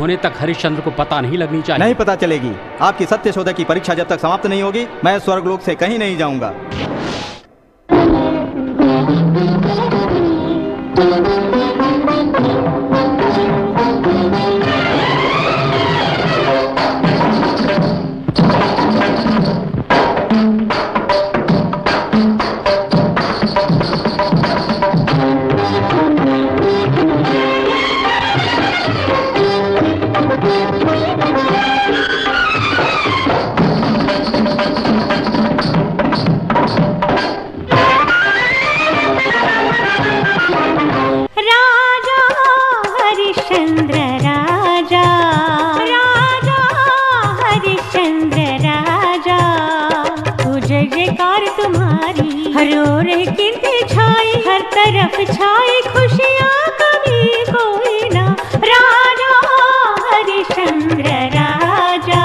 होने तक हरिश्चंद्र को पता नहीं लगनी चाहिए। नहीं पता चलेगी। आपकी सत्य शोधक की परीक्षा जब तक समाप्त नहीं होगी, मैं स्वर्गलोक से कहीं नहीं जाऊंगा। तरफ छाई खुशियाँ कभी कोई ना, राजा हरिश्चंद्र राजा।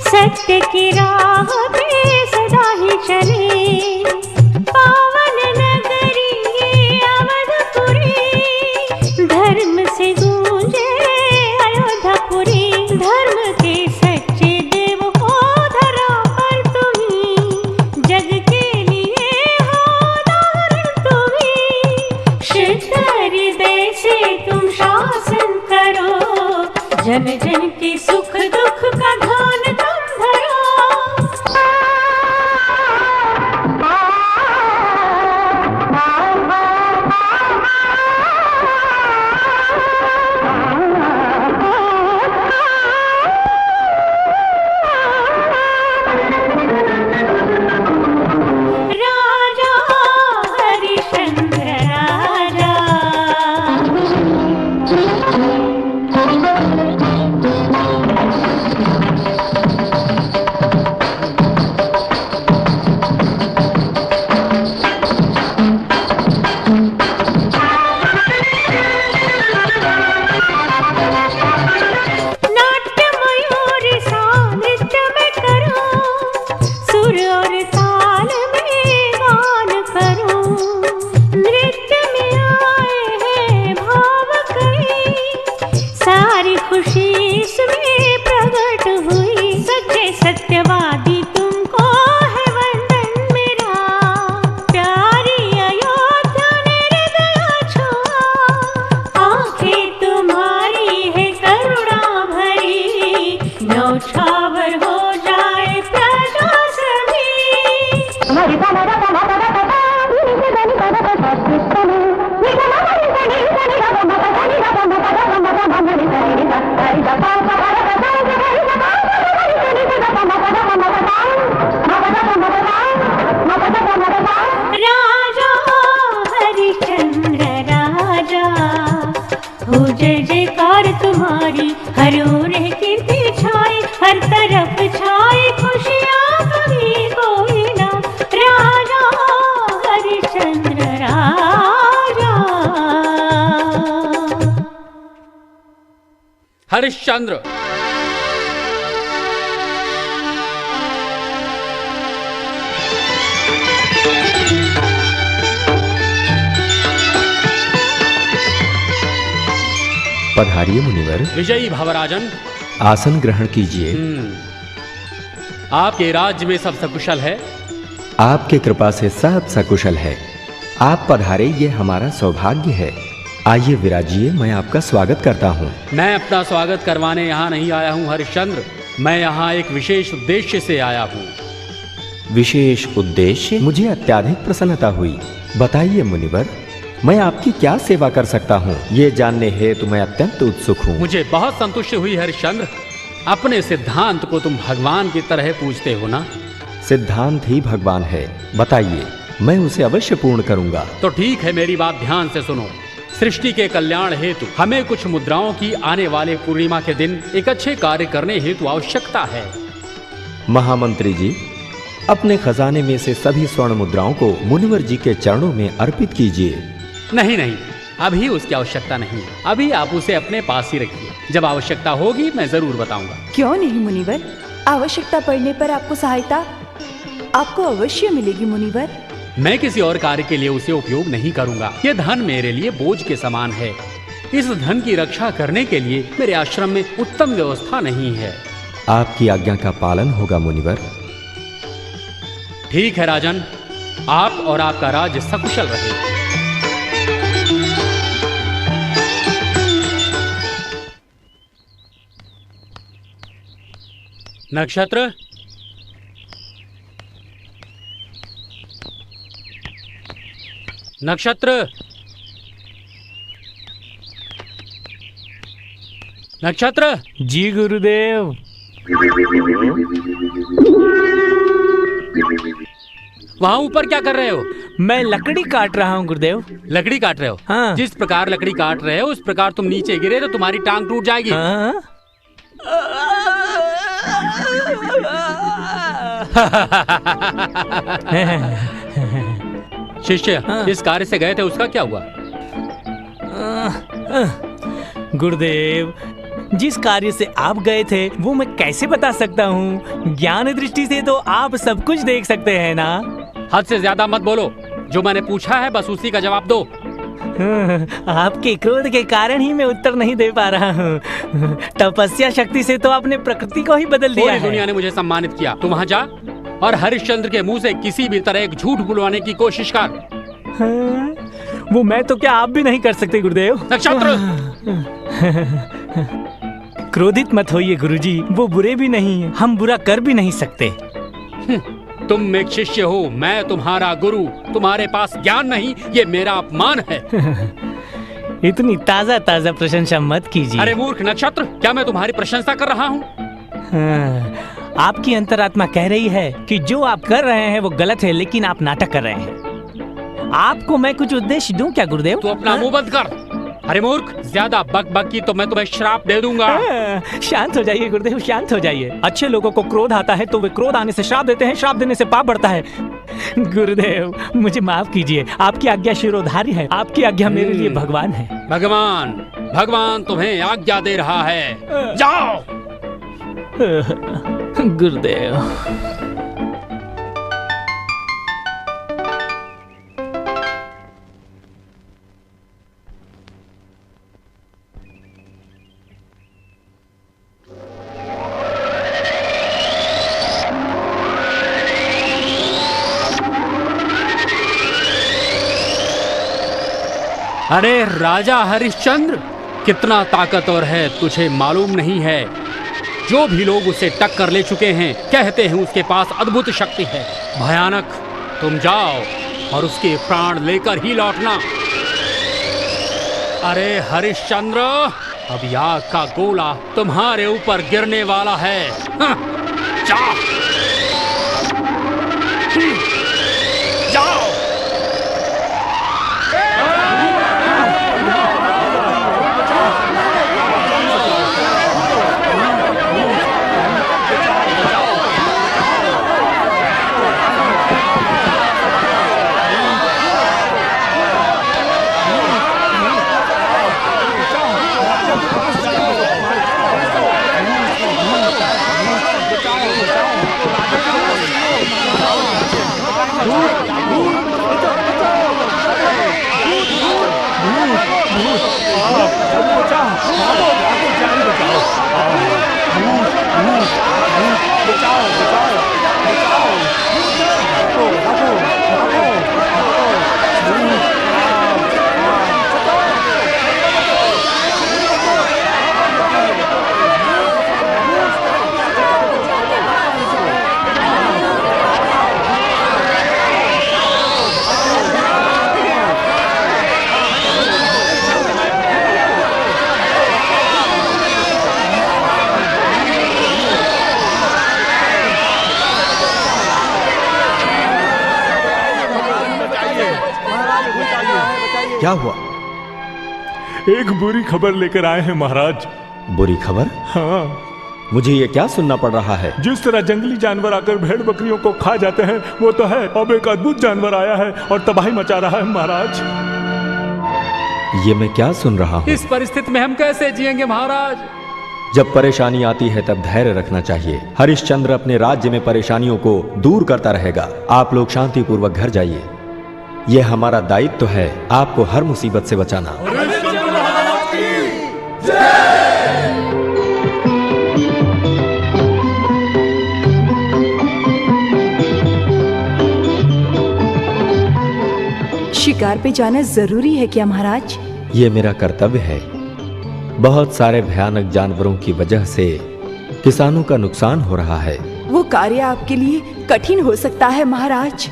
सत्य की राह पे सदा ही चले, पावन नगरी ये अवधपुरी, धर्म से गूंजे अयोध्यापुरी। धर्म के सच्चे देव हो धरा पर तुम्ही, जग के लिए हो उदाहरण तुम्ही। शुद्ध हृदय से तुम शासन करो, जन जन के सुख दुख का ध्यान तुम धरो। राजा हरिश्चंद्र राजा। सत्यवादी तुमको है वंदन मेरा, प्यारी अयोध्या ने हृदय छुआ। आंखें तुम्हारी है करुणा भरी, न्यौछावर हो जाए प्रजा सभी। राजा हरिश्चंद्र राजा, हो जय जयकार तुम्हारी, हर ओर कीर्ति छाई, हर तरफ छाई खुशियाँ कभी कोई ना, राजा हरिश्चंद्र राजा। हरिश्चंद्र पधारिए मुनिवर। विजयी भवराजन, आसन ग्रहण कीजिए। आपके राज्य में सब सकुशल है? आपके कृपा से सब सकुशल है। आप पधारे, ये हमारा सौभाग्य है। आइए विराजिए, मैं आपका स्वागत करता हूँ। मैं अपना स्वागत करवाने यहाँ नहीं आया हूँ हरिश्चंद्र, मैं यहाँ एक विशेष उद्देश्य से आया हूँ। विशेष उद्देश्य? मुझे अत्यधिक प्रसन्नता हुई। बताइए मुनिवर, मैं आपकी क्या सेवा कर सकता हूँ, ये जानने हेतु मैं अत्यंत उत्सुक हूँ। मुझे बहुत संतुष्टि हुई हरिश्चंद्र। अपने सिद्धांत को तुम भगवान की तरह पूजते हो ना? सिद्धांत ही भगवान है, बताइए, मैं उसे अवश्य पूर्ण करूंगा। तो ठीक है, मेरी बात ध्यान से सुनो। सृष्टि के कल्याण हेतु हमें कुछ मुद्राओं की आने वाले पूर्णिमा के दिन एक अच्छे कार्य करने हेतु आवश्यकता है। महामंत्री जी, अपने खजाने में से सभी स्वर्ण मुद्राओं को मुनिवर जी के चरणों में अर्पित कीजिए। नहीं नहीं, अभी उसकी आवश्यकता नहीं है। अभी आप उसे अपने पास ही रखिए। जब आवश्यकता होगी मैं जरूर बताऊंगा। क्यों नहीं मुनिवर, आवश्यकता पड़ने पर आपको सहायता आपको अवश्य मिलेगी मुनिवर। मैं किसी और कार्य के लिए उसे उपयोग नहीं करूंगा। ये धन मेरे लिए बोझ के समान है। इस धन की रक्षा करने के लिए मेरे आश्रम में उत्तम व्यवस्था नहीं है। आपकी आज्ञा का पालन होगा मुनिवर। ठीक है राजन, आप और आपका राज्य सकुशल रहे। नक्षत्र, नक्षत्र, नक्षत्र। जी गुरुदेव। वहां ऊपर क्या कर रहे हो? मैं लकड़ी काट रहा हूँ गुरुदेव। लकड़ी काट रहे हो? हाँ। जिस प्रकार लकड़ी काट रहे हो उस प्रकार तुम नीचे गिरे तो तुम्हारी टांग टूट जाएगी। हाँ? शिष्य, इस कार्य से गए थे, उसका क्या हुआ? गुरुदेव, जिस कार्य से आप गए थे वो मैं कैसे बता सकता हूँ? ज्ञान दृष्टि से तो आप सब कुछ देख सकते हैं ना। हद से ज्यादा मत बोलो। जो मैंने पूछा है बस उसी का जवाब दो। आपके क्रोध के कारण ही मैं उत्तर नहीं दे पा रहा हूँ। तपस्या शक्ति से तो आपने प्रकृति को ही बदल दिया पूरी है। दुनिया ने मुझे सम्मानित किया। तू वहाँ जा और हरिश्चंद्र के मुंह से किसी भी तरह एक झूठ बुलवाने की कोशिश कर। हाँ, वो मैं तो क्या आप भी नहीं कर सकते गुरुदेव। नक्षत्र, क्रोधित मत होइए गुरुजी, वो बुरे भी नहीं है, हम बुरा कर भी नहीं सकते। तुम एक शिष्य हो, मैं तुम्हारा गुरु। तुम्हारे पास ज्ञान नहीं, ये मेरा अपमान है। इतनी ताजा ताजा प्रशंसा मत कीजिए। अरे मूर्ख नक्षत्र, क्या मैं तुम्हारी प्रशंसा कर रहा हूँ? हाँ, आपकी अंतरात्मा कह रही है कि जो आप कर रहे हैं वो गलत है, लेकिन आप नाटक कर रहे हैं। आपको मैं कुछ उद्देश्य दूं क्या गुरुदेव? तू अपना मुंह बंद कर। अरे मूर्ख, ज्यादा बक बक की तो मैं तुम्हें श्राप दे दूंगा। शांत हो जाइए गुरुदेव, शांत हो जाइए। अच्छे लोगों को क्रोध आता है तो वे क्रोध आने से श्राप देते हैं, श्राप देने से पाप बढ़ता है। गुरुदेव, मुझे माफ कीजिए, आपकी आज्ञा शिरोधार्य है, आपकी आज्ञा मेरे लिए भगवान है। भगवान तुम्हें आज्ञा दे रहा है, जाओ। गुरुदेव, अरे राजा हरिश्चंद्र, कितना ताकतवर है तुझे मालूम नहीं है। जो भी लोग उसे टक्कर ले चुके हैं कहते हैं उसके पास अद्भुत शक्ति है, भयानक। तुम जाओ और उसके प्राण लेकर ही लौटना। अरे हरिश्चंद्र, अब आग का गोला तुम्हारे ऊपर गिरने वाला है। जाओ, जाओ। क्या हुआ? एक बुरी खबर लेकर आए हैं महाराज। बुरी खबर? हाँ, मुझे ये क्या सुनना पड़ रहा है? जिस तरह जंगली जानवर आकर भेड़ बकरियों को खा जाते हैं वो तो है, अब एक अद्भुत जानवर आया है और तबाही मचा रहा है महाराज। ये मैं क्या सुन रहा हूँ? इस परिस्थिति में हम कैसे जिएंगे महाराज? जब परेशानी आती है तब धैर्य रखना चाहिए। हरिश्चंद्र अपने राज्य में परेशानियों को दूर करता रहेगा। आप लोग शांतिपूर्वक घर जाइए। यह हमारा दायित्व है आपको हर मुसीबत से बचाना। शिकार पे जाना जरूरी है क्या महाराज? ये मेरा कर्तव्य है। बहुत सारे भयानक जानवरों की वजह से किसानों का नुकसान हो रहा है। वो कार्य आपके लिए कठिन हो सकता है महाराज।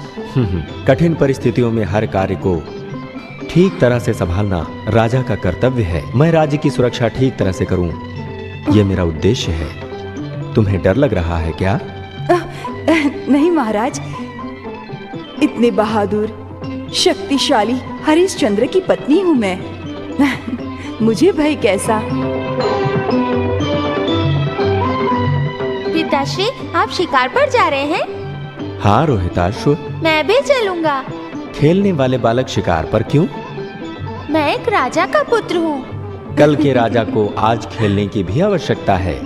कठिन परिस्थितियों में हर कार्य को ठीक तरह से संभालना राजा का कर्तव्य है। मैं राज्य की सुरक्षा ठीक तरह से करूं, ये मेरा उद्देश्य है। तुम्हें डर लग रहा है क्या? नहीं महाराज, इतने बहादुर शक्तिशाली हरिश्चंद्र की पत्नी हूँ मैं। मुझे भय कैसा? पिताश्री, आप शिकार पर जा रहे हैं? हाँ रोहिताश्व, मैं भी चलूंगा। खेलने वाले बालक शिकार पर क्यों? मैं एक राजा का पुत्र हूँ। कल के राजा को आज खेलने की भी आवश्यकता है।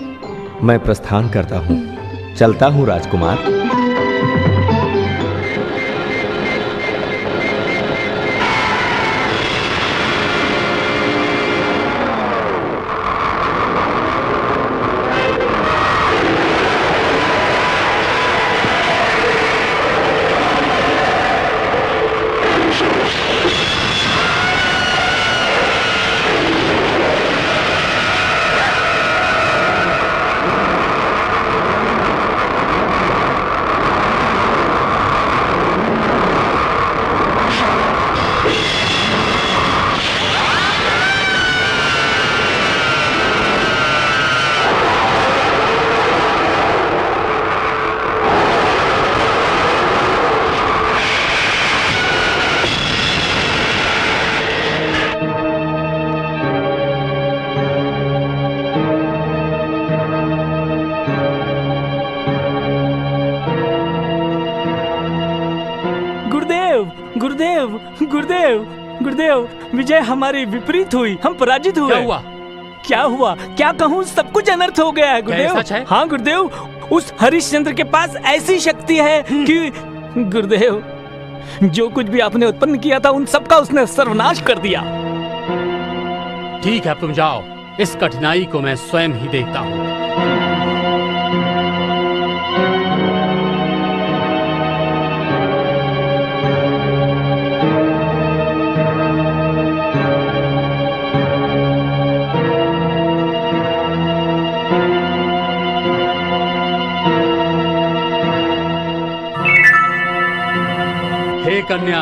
मैं प्रस्थान करता हूँ। चलता हूँ राजकुमार। गुरुदेव, विजय हमारी विपरीत हुई। हम पराजित हुए। क्या हुआ? क्या हुआ क्या कहूँ, सब कुछ अनर्थ हो गया है गुरुदेव। सच है? हाँ गुरुदेव, उस हरिश्चंद्र के पास ऐसी शक्ति है कि गुरुदेव, जो कुछ भी आपने उत्पन्न किया था उन सबका उसने सर्वनाश कर दिया। ठीक है, तुम जाओ। इस कठिनाई को मैं स्वयं ही देखता हूँ। हे कन्या,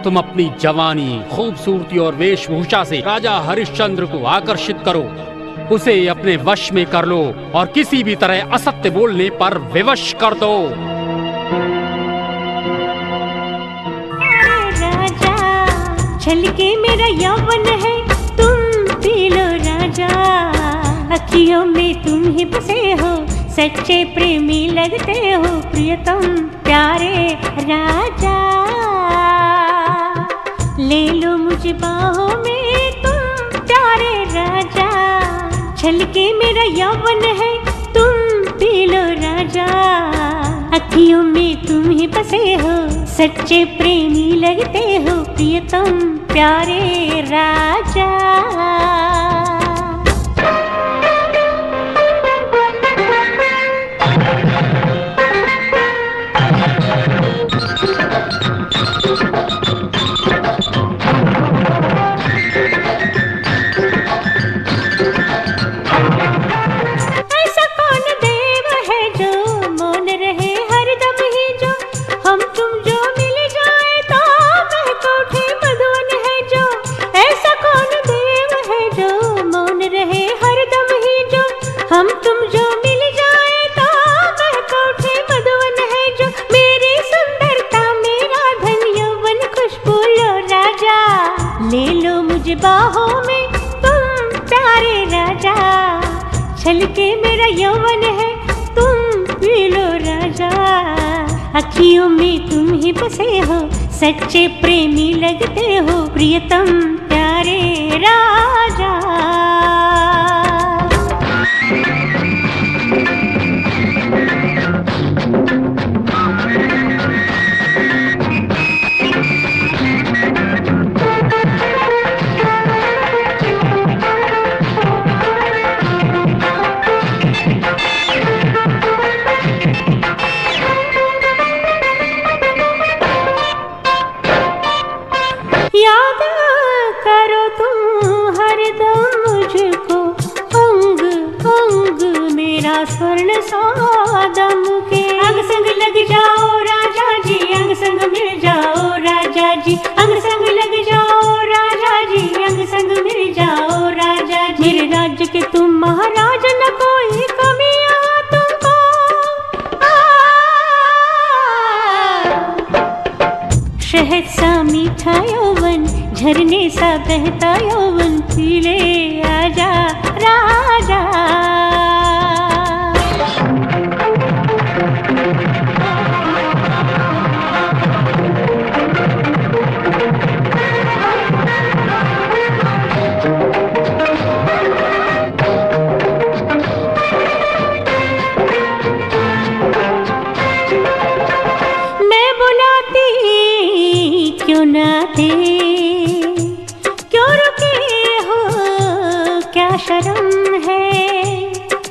तुम अपनी जवानी, खूबसूरती और वेशभूषा से राजा हरिश्चंद्र को आकर्षित करो, उसे अपने वश में कर लो और किसी भी तरह असत्य बोलने पर विवश कर दो। राजा, छलके मेरा यौवन है, तुम पी लो राजा। अखियों में तुम ही बसे हो, सच्चे प्रेमी लगते हो प्रियतम प्यारे राजा। ले लो मुझे बाहों में तुम प्यारे राजा। छलके मेरा यौवन है, तुम पी लो राजा। अखियों में तुम ही बसे हो, सच्चे प्रेमी लगते हो प्रियतम प्यारे राजा। ले छलके मेरा यौवन है, तुम पी लो राजा। अखियों में तुम ही बसे हो, सच्चे प्रेमी लगते हो, प्रियतम प्यारे राजा। याद करो तुम हरदम मुझको, अंग अंग मेरा स्वर्ण सादम के। अंग संग लग जाओ राजा जी, अंग संग मिल जाओ राजा जी, अंग संग लग जाओ राजा जी, अंग संग मिल जाओ राजा जी। मेरे राज्य के तुम महाराज, न कोई कमी यहाँ तुमको। शहद सा मीठा यौवन, झरने सा बहता यौवन, पी ले आजा राजा। मैं बुलाती क्यों ना थे, क्यों रुके हो, क्या शर्म है।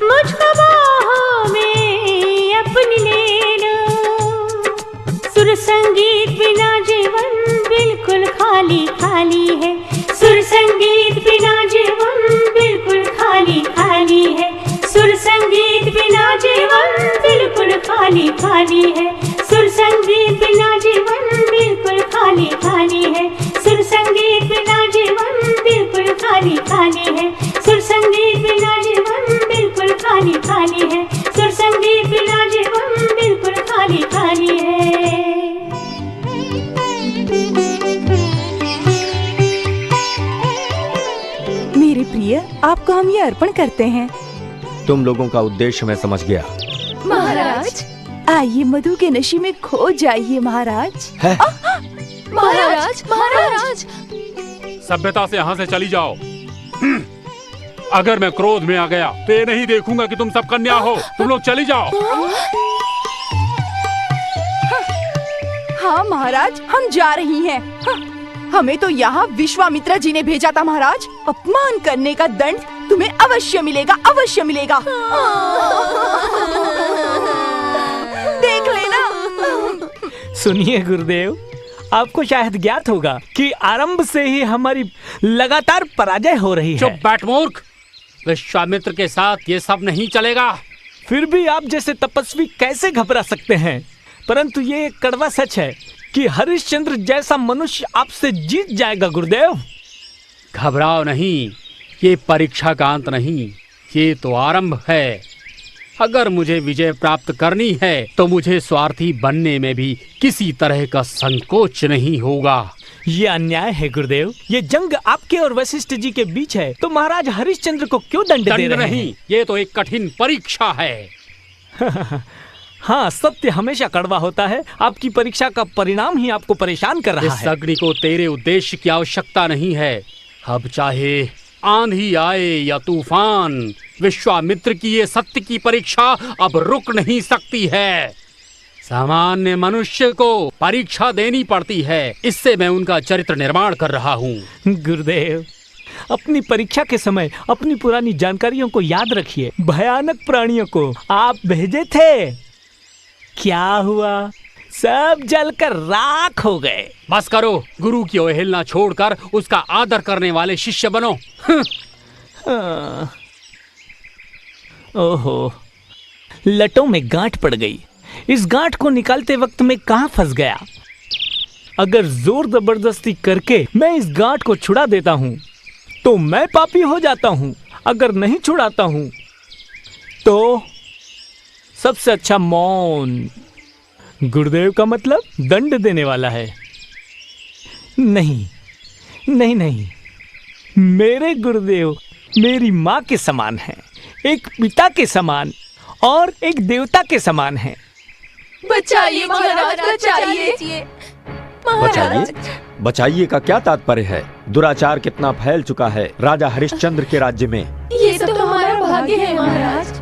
मुझको बाहों में अपनी ले लो, सुर संगीत बिना जीवन बिल्कुल खाली खाली है। सुर संगीत बिना जीवन बिल्कुल खाली खाली है। सुर संगीत बिना जीवन बिल्कुल खाली खाली है। सुर संगीत बिना जीवन बिल्कुल खाली खाली है। सुर संगीत बिना जीवन बिल्कुल खाली खाली है। सुर संगीत बिना जीवन बिल्कुल खाली खाली है। सुर संगीत बिना जीवन बिल्कुल खाली खाली है। मेरे प्रिय, आपको हम ये अर्पण करते हैं। तुम लोगों का उद्देश्य मैं समझ गया। महाराज, आइए मधु के नशे में खो जाइए महाराज। है? महाराज, महाराज, सभ्यता से यहाँ से चली जाओ। अगर मैं क्रोध में आ गया तो ये नहीं देखूंगा कि तुम सब कन्या हो। तुम लोग चली जाओ। हाँ महाराज, हम जा रही हैं। हाँ, हमें तो यहाँ विश्वामित्र जी ने भेजा था महाराज। अपमान करने का दंड तुम्हें अवश्य मिलेगा, अवश्य मिलेगा। देख लेना। सुनिए गुरुदेव, आपको शायद ज्ञात होगा कि आरंभ से ही हमारी लगातार पराजय हो रही है। चुप बैठ मूर्ख। विश्वामित्र के साथ ये सब नहीं चलेगा। फिर भी आप जैसे तपस्वी कैसे घबरा सकते हैं? परंतु ये एक कड़वा सच है कि हरिश्चंद्र जैसा मनुष्य आपसे जीत जाएगा गुरुदेव। घबराओ नहीं, ये परीक्षा का अंत नहीं, ये तो आरंभ है। अगर मुझे विजय प्राप्त करनी है तो मुझे स्वार्थी बनने में भी किसी तरह का संकोच नहीं होगा। ये अन्याय है गुरुदेव। ये जंग आपके और वशिष्ठ जी के बीच है, तो महाराज हरिश्चंद्र को क्यों दंड दे रहे नहीं, हैं? ये तो एक कठिन परीक्षा है। हाँ, सत्य हमेशा कड़वा होता है। आपकी परीक्षा का परिणाम ही आपको परेशान कर रहा इस है। अग्नि को तेरे उद्देश्य की आवश्यकता नहीं है। अब चाहे आंधी आए या तूफान, विश्वामित्र की ये सत्य की परीक्षा अब रुक नहीं सकती है। सामान्य मनुष्य को परीक्षा देनी पड़ती है। इससे मैं उनका चरित्र निर्माण कर रहा हूँ। गुरुदेव, अपनी परीक्षा के समय अपनी पुरानी जानकारियों को याद रखिए। भयानक प्राणियों को आप भेजे थे, क्या हुआ? सब जलकर राख हो गए। बस करो, गुरु की अवहेलना छोड़कर उसका आदर करने वाले शिष्य बनो। ओहो, लटों में गांठ पड़ गई। इस गांठ को निकालते वक्त मैं कहां फंस गया? अगर जोर जबरदस्ती करके मैं इस गांठ को छुड़ा देता हूं तो मैं पापी हो जाता हूं। अगर नहीं छुड़ाता हूं तो सबसे अच्छा मौन। गुरुदेव का मतलब दंड देने वाला है। नहीं नहीं नहीं, मेरे गुरुदेव मेरी माँ के समान हैं। एक पिता के समान और एक देवता के समान हैं। बचाइए महाराज, बचाइए। बचाइए बचाइए का क्या तात्पर्य है? दुराचार कितना फैल चुका है राजा हरिश्चंद्र के राज्य में। ये सब तो हमारा भाग्य है महाराज।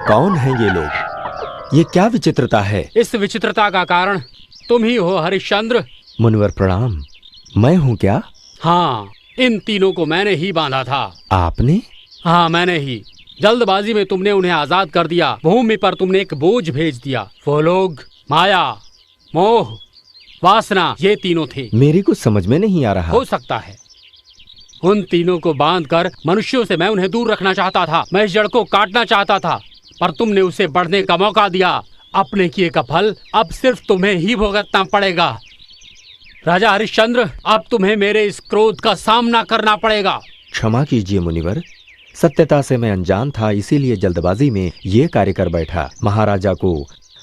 कौन हैं ये लोग? ये क्या विचित्रता है? इस विचित्रता का कारण तुम ही हो हरिश्चंद्र। मुनिवर प्रणाम। मैं हूँ क्या? हाँ, इन तीनों को मैंने ही बांधा था। आपने? हाँ, मैंने ही। जल्दबाजी में तुमने उन्हें आजाद कर दिया। भूमि पर तुमने एक बोझ भेज दिया। वो लोग माया, मोह, वासना, ये तीनों थे। मेरी कुछ समझ में नहीं आ रहा। हो सकता है। उन तीनों को बांधकर मनुष्यों से मैं उन्हें दूर रखना चाहता था। मैं इस जड़ को काटना चाहता था, पर तुमने उसे बढ़ने का मौका दिया। अपने किए का फल अब सिर्फ तुम्हें ही भुगतना पड़ेगा। राजा हरिश्चंद्र, अब तुम्हें मेरे इस क्रोध का सामना करना पड़ेगा। क्षमा कीजिए मुनिवर, सत्यता से मैं अनजान था, इसीलिए जल्दबाजी में ये कार्य कर बैठा। महाराजा को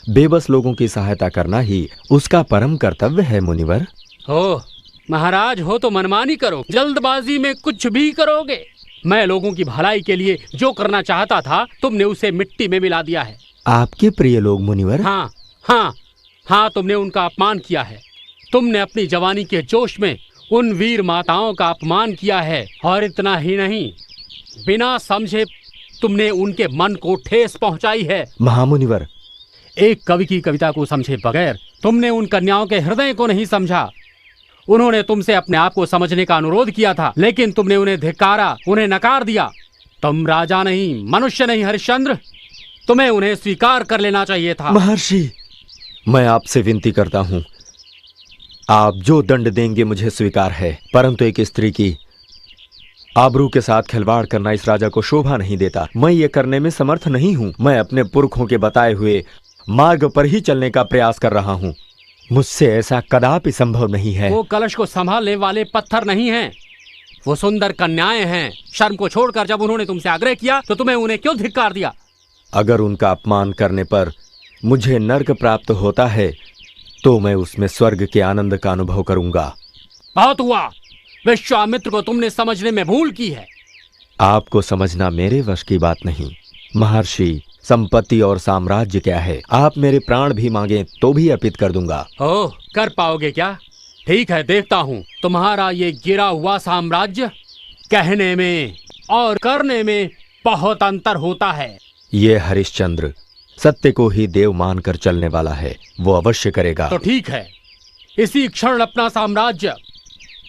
बेबस लोगों की सहायता करना ही उसका परम कर्तव्य है मुनिवर। हो महाराज हो तो मनमानी करो, जल्दबाजी में कुछ भी करोगे। मैं लोगों की भलाई के लिए जो करना चाहता था, तुमने उसे मिट्टी में मिला दिया है। आपके प्रिय लोग मुनिवर? हाँ हाँ हाँ, तुमने उनका अपमान किया है। तुमने अपनी जवानी के जोश में उन वीर माताओं का अपमान किया है, और इतना ही नहीं, बिना समझे तुमने उनके मन को ठेस पहुंचाई है। महामुनिवर, एक कवि की कविता को समझे बगैर तुमने उन कन्याओं के हृदय को नहीं समझा। उन्होंने तुमसे अपने आप को समझने का अनुरोध किया था, लेकिन तुमने उन्हें धिक्कारा, उन्हें नकार दिया। तुम राजा नहीं, मनुष्य नहीं हरिश्चंद्र, तुम्हें उन्हें स्वीकार कर लेना चाहिए था। महर्षि, मैं आपसे विनती करता हूँ, आप जो दंड देंगे मुझे स्वीकार है, परंतु एक स्त्री की आबरू के साथ खिलवाड़ करना इस राजा को शोभा नहीं देता। मैं ये करने में समर्थ नहीं हूँ। मैं अपने पुरखों के बताए हुए मार्ग पर ही चलने का प्रयास कर रहा हूँ। मुझसे ऐसा कदापि संभव नहीं है। वो कलश को संभालने वाले पत्थर नहीं हैं, वो सुंदर कन्याएं हैं। शर्म को छोड़कर जब उन्होंने तुमसे आग्रह किया तो तुम्हें उन्हें क्यों धिक्कार दिया? अगर उनका अपमान करने पर मुझे नर्क प्राप्त होता है तो मैं उसमें स्वर्ग के आनंद का अनुभव करूंगा। बहुत हुआ। विश्वामित्र को तुमने समझने में भूल की है। आपको समझना मेरे वश की बात नहीं। महर्षि, संपत्ति और साम्राज्य क्या है? आप मेरे प्राण भी मांगे तो भी अर्पित कर दूंगा। ओह, कर पाओगे क्या? ठीक है, देखता हूँ। तुम्हारा ये गिरा हुआ साम्राज्य कहने में और करने में बहुत अंतर होता है। ये हरिश्चंद्र सत्य को ही देव मानकर चलने वाला है, वो अवश्य करेगा। तो ठीक है, इसी क्षण अपना साम्राज्य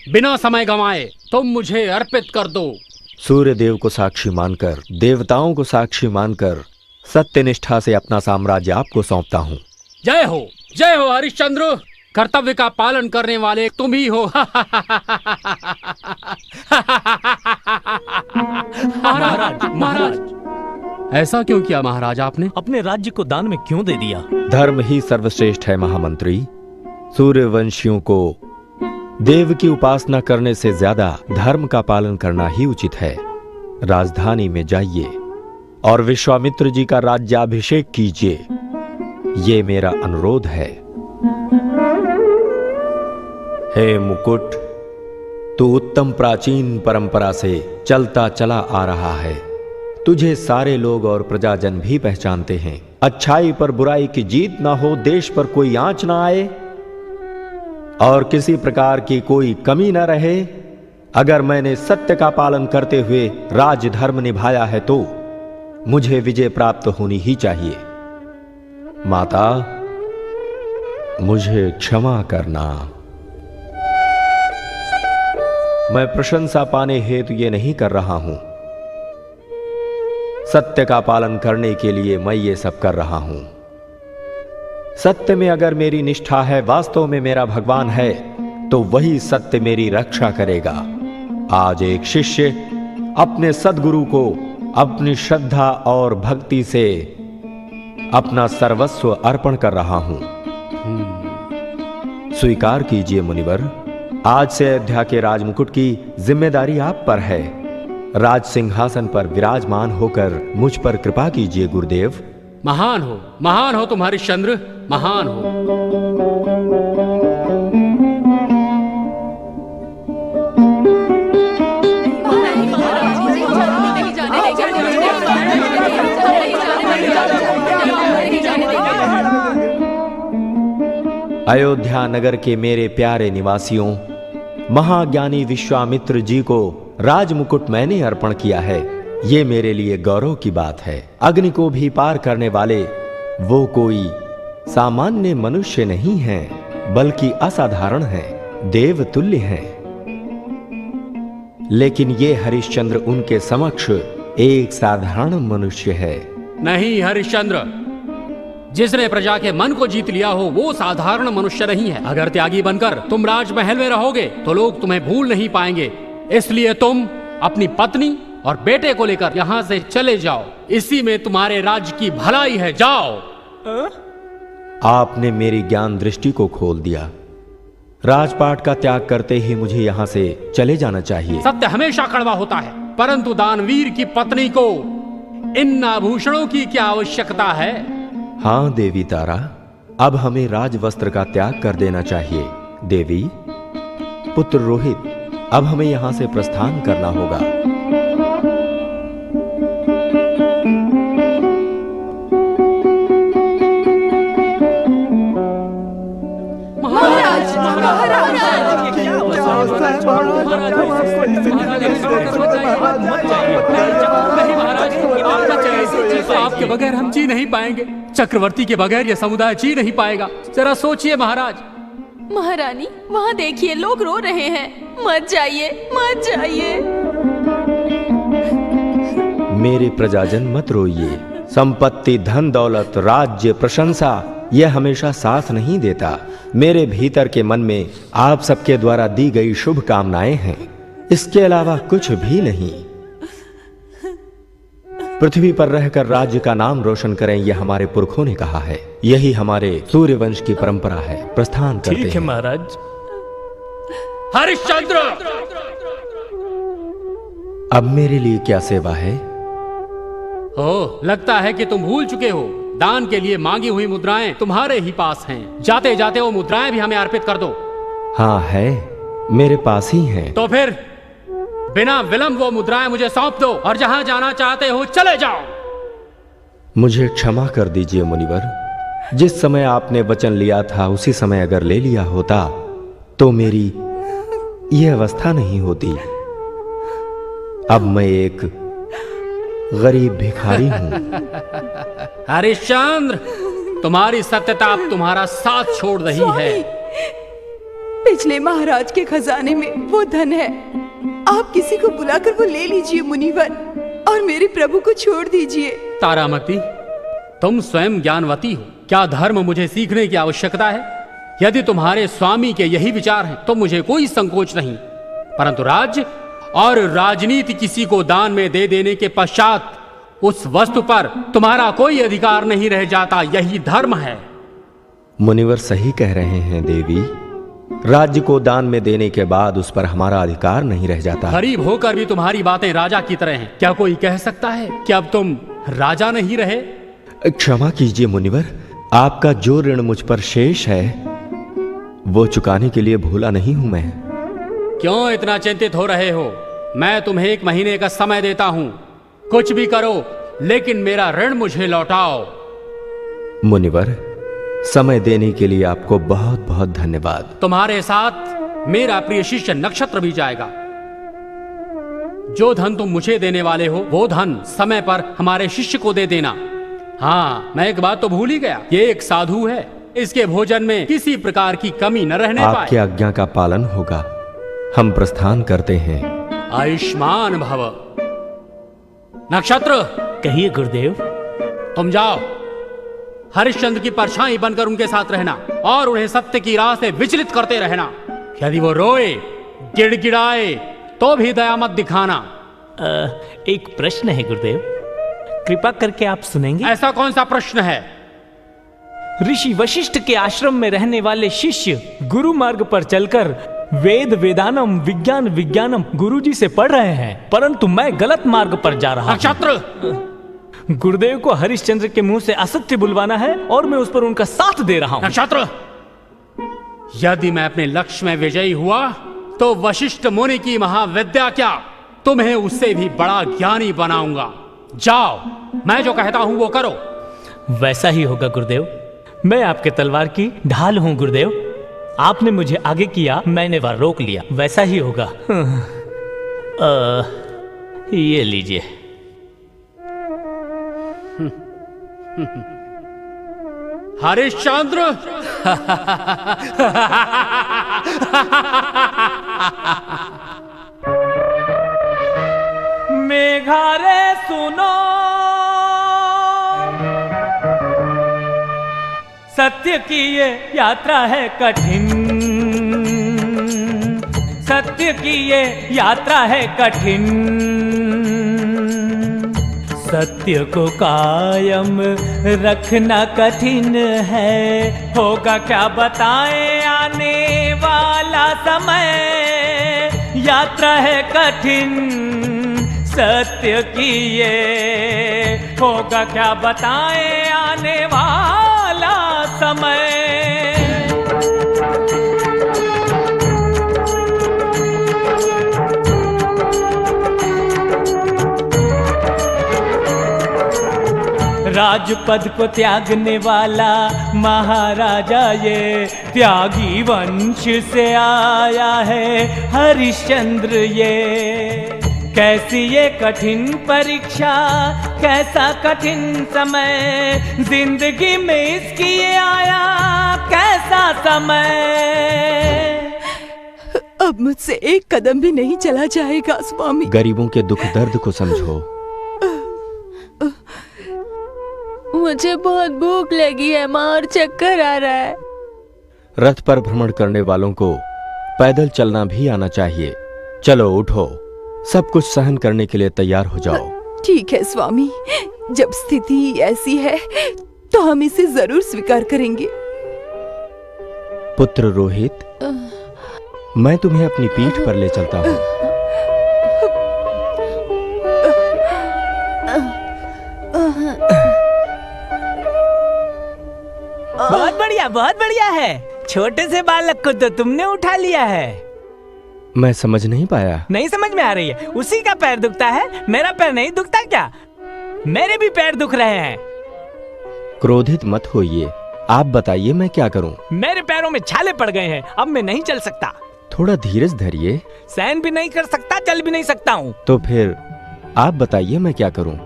बिना समय गंवाए तुम मुझे अर्पित कर दो। सूर्य देव को साक्षी मानकर, देवताओं को साक्षी मानकर सत्य निष्ठा से अपना साम्राज्य आपको सौंपता हूँ। जय हो हरिश्चंद्र। कर्तव्य का पालन करने वाले तुम ही हो। महाराज, ऐसा क्यों किया महाराज आपने? अपने राज्य को दान में क्यों दे दिया? धर्म ही सर्वश्रेष्ठ है महामंत्री। सूर्यवंशियों को देव की उपासना करने से ज्यादा धर्म का पालन करना ही उचित है। राजधानी में जाइए और विश्वामित्र जी का राज्याभिषेक कीजिए, ये मेरा अनुरोध है। हे मुकुट, तू उत्तम प्राचीन परंपरा से चलता चला आ रहा है। तुझे सारे लोग और प्रजाजन भी पहचानते हैं। अच्छाई पर बुराई की जीत ना हो, देश पर कोई आंच ना आए और किसी प्रकार की कोई कमी न रहे। अगर मैंने सत्य का पालन करते हुए राजधर्म निभाया है तो मुझे विजय प्राप्त होनी ही चाहिए। माता, मुझे क्षमा करना। मैं प्रशंसा पाने हेतु ये नहीं कर रहा हूं। सत्य का पालन करने के लिए मैं ये सब कर रहा हूं। सत्य में अगर मेरी निष्ठा है, वास्तव में मेरा भगवान है, तो वही सत्य मेरी रक्षा करेगा। आज एक शिष्य अपने सद्गुरु को अपनी श्रद्धा और भक्ति से अपना सर्वस्व अर्पण कर रहा हूं। स्वीकार कीजिए मुनिवर, आज से अयोध्या के राजमुकुट की जिम्मेदारी आप पर है। राज सिंहासन पर विराजमान होकर मुझ पर कृपा कीजिए गुरुदेव। महान हो तुम हरिश्चंद्र, महान हो। अयोध्या नगर के मेरे प्यारे निवासियों, महाज्ञानी विश्वामित्र जी को राजमुकुट मैंने अर्पण किया है। ये मेरे लिए गौरव की बात है। अग्नि को भी पार करने वाले वो कोई सामान्य मनुष्य नहीं हैं, बल्कि असाधारण हैं, देवतुल्य हैं। लेकिन ये हरिश्चंद्र उनके समक्ष एक साधारण मनुष्य है। नहीं हरिश्चंद्र, जिसने प्रजा के मन को जीत लिया हो वो साधारण मनुष्य नहीं है। अगर त्यागी बनकर तुम राजमहल में रहोगे तो लोग तुम्हें भूल नहीं पाएंगे। इसलिए तुम अपनी पत्नी और बेटे को लेकर यहाँ से चले जाओ। इसी में तुम्हारे राज्य की भलाई है। जाओ। आपने मेरी ज्ञान दृष्टि को खोल दिया। राजपाट का त्याग करते ही मुझे यहाँ से चले जाना चाहिए। सत्य हमेशा कड़वा होता है, परंतु दानवीर की पत्नी को इन आभूषणों की क्या आवश्यकता है? हाँ देवी तारा, अब हमें राजवस्त्र का त्याग कर देना चाहिए। देवी, पुत्र रोहित, अब हमें यहां से प्रस्थान करना होगा। आपके बगैर हम जी नहीं पाएंगे। चक्रवर्ती के बगैर यह समुदाय जी नहीं पाएगा। जरा सोचिए महाराज। महारानी, वहाँ देखिए, लोग रो रहे हैं। मत जाइए, मत जाइए। मेरे प्रजाजन मत रोइए। संपत्ति, धन दौलत, राज्य, प्रशंसा यह हमेशा साथ नहीं देता। मेरे भीतर के मन में आप सबके द्वारा दी गई शुभ कामनाएं हैं, इसके अलावा कुछ भी नहीं। पृथ्वी पर रहकर राज्य का नाम रोशन करें, यह हमारे पुरखों ने कहा है। यही हमारे सूर्यवंश की परंपरा है। प्रस्थान करते हैं। ठीक है महाराज। हरिश्चंद्र, अब मेरे लिए क्या सेवा है? लगता है कि तुम भूल चुके हो। दान के लिए मांगी हुई मुद्राएं तुम्हारे ही पास हैं। जाते जाते वो मुद्राएं भी हमें अर्पित कर दो। हाँ है, मेरे पास ही हैं। तो फिर बिना विलंब वो मुद्राएं मुझे सौंप दो और जहां जाना चाहते हो चले जाओ। मुझे क्षमा कर दीजिए मुनिवर। जिस समय आपने वचन लिया था उसी समय अगर ले लिया होता तो मेरी यह अवस्था नहीं होती। अब मैं एक गरीब भिखारी हूं। हरिश्चंद्र, तुम्हारी सत्यता अब तुम्हारा साथ छोड़ रही है। पिछले महाराज के खजाने में वो धन है। आप किसी को बुलाकर वो ले लीजिए मुनिवर, और मेरे प्रभु को छोड़ दीजिए। तारामती, तुम स्वयं ज्ञानवती हो। क्या धर्म मुझे सीखने की आवश्यकता है? यदि तुम्हारे स्वामी के यही विचार हैं तो मुझे कोई संकोच नहीं। परंतु राज्य और राजनीति किसी को दान में दे देने के पश्चात उस वस्तु पर तुम्हारा कोई अधिकार नहीं रह जाता। यही धर्म है। मुनिवर सही कह रहे हैं देवी। राज्य को दान में देने के बाद उस पर हमारा अधिकार नहीं रह जाता। गरीब होकर भी तुम्हारी बातें राजा की तरह हैं। क्या कोई कह सकता है कि अब तुम राजा नहीं रहे? क्षमा कीजिए मुनिवर, आपका जो ऋण मुझ पर शेष है वो चुकाने के लिए भूला नहीं हूं मैं। क्यों इतना चिंतित हो रहे हो? मैं तुम्हें 1 महीने का समय देता हूं। कुछ भी करो, लेकिन मेरा ऋण मुझे लौटाओ। मुनिवर, समय देने के लिए आपको बहुत बहुत धन्यवाद। तुम्हारे साथ मेरा प्रिय शिष्य नक्षत्र भी जाएगा। जो धन तुम मुझे देने वाले हो वो धन समय पर हमारे शिष्य को दे देना। हाँ, मैं एक बात तो भूल ही गया। ये एक साधु है। इसके भोजन में किसी प्रकार की कमी न रहने पाए। आपकी आज्ञा का पालन होगा। हम प्रस्थान करते हैं। आयुष्मान भव। नक्षत्र, कहिए गुरुदेव। तुम जाओ। हरिश्चंद्र की परछाई बनकर उनके साथ रहना और उन्हें सत्य की राह से विचलित करते रहना। यदि वो रोए, गिड़गिड़ाए, तो भी दया मत दिखाना। एक प्रश्न है गुरुदेव, कृपा करके आप सुनेंगे? ऐसा कौन सा प्रश्न है? ऋषि वशिष्ठ के आश्रम में रहने वाले शिष्य गुरु मार्ग पर चलकर वेद वेदानम विज्ञान विज्ञानम गुरुजी से पढ़ रहे हैं, परंतु मैं गलत मार्ग पर जा रहा हूं। नक्षत्र, गुरुदेव को हरिश्चंद्र के मुंह से असत्य बुलवाना है और मैं उस पर उनका साथ दे रहा हूं। नक्षत्र, यदि मैं अपने लक्ष्य में विजयी हुआ तो वशिष्ठ मुनि की महाविद्या क्या, तुम्हें उससे भी बड़ा ज्ञानी बनाऊंगा। जाओ, मैं जो कहता हूं वो करो। वैसा ही होगा गुरुदेव। मैं आपके तलवार की ढाल हूं गुरुदेव। आपने मुझे आगे किया, मैंने वह रोक लिया, वैसा ही होगा। ये लीजिए। हरिश्चंद्र, मेघारे सुनो, सत्य की ये यात्रा है कठिन, सत्य की ये यात्रा है कठिन, सत्य को कायम रखना कठिन है। होगा क्या बताएं आने वाला समय, यात्रा है कठिन सत्य की ये, होगा क्या बताएं आने वाला समय। राजपद को त्यागने वाला महाराजा ये, त्यागी वंश से आया है हरिश्चंद्र ये। कैसी ये कठिन परीक्षा, कैसा कठिन समय, जिंदगी में इसकी ये आया कैसा समय। अब मुझसे एक कदम भी नहीं चला जाएगा स्वामी। गरीबों के दुख दर्द को समझो। मुझे बहुत भूख लगी है माँ और चक्कर आ रहा है। रथ पर भ्रमण करने वालों को पैदल चलना भी आना चाहिए। चलो उठो, सब कुछ सहन करने के लिए तैयार हो जाओ। ठीक है स्वामी, जब स्थिति ऐसी है तो हम इसे जरूर स्वीकार करेंगे। पुत्र रोहित, मैं तुम्हें अपनी पीठ पर ले चलता हूँ। बहुत बढ़िया है। छोटे से बालक को तो तुमने उठा लिया है। मैं समझ नहीं पाया। नहीं समझ में आ रही है? उसी का पैर दुखता है, मेरा पैर नहीं दुखता क्या? मेरे भी पैर दुख रहे हैं। क्रोधित मत होइए, आप बताइए मैं क्या करूं? मेरे पैरों में छाले पड़ गए हैं, अब मैं नहीं चल सकता। थोड़ा धीरज धरिए। सहन भी नहीं कर सकता, चल भी नहीं सकता हूँ। तो फिर आप बताइए मैं क्या करूं?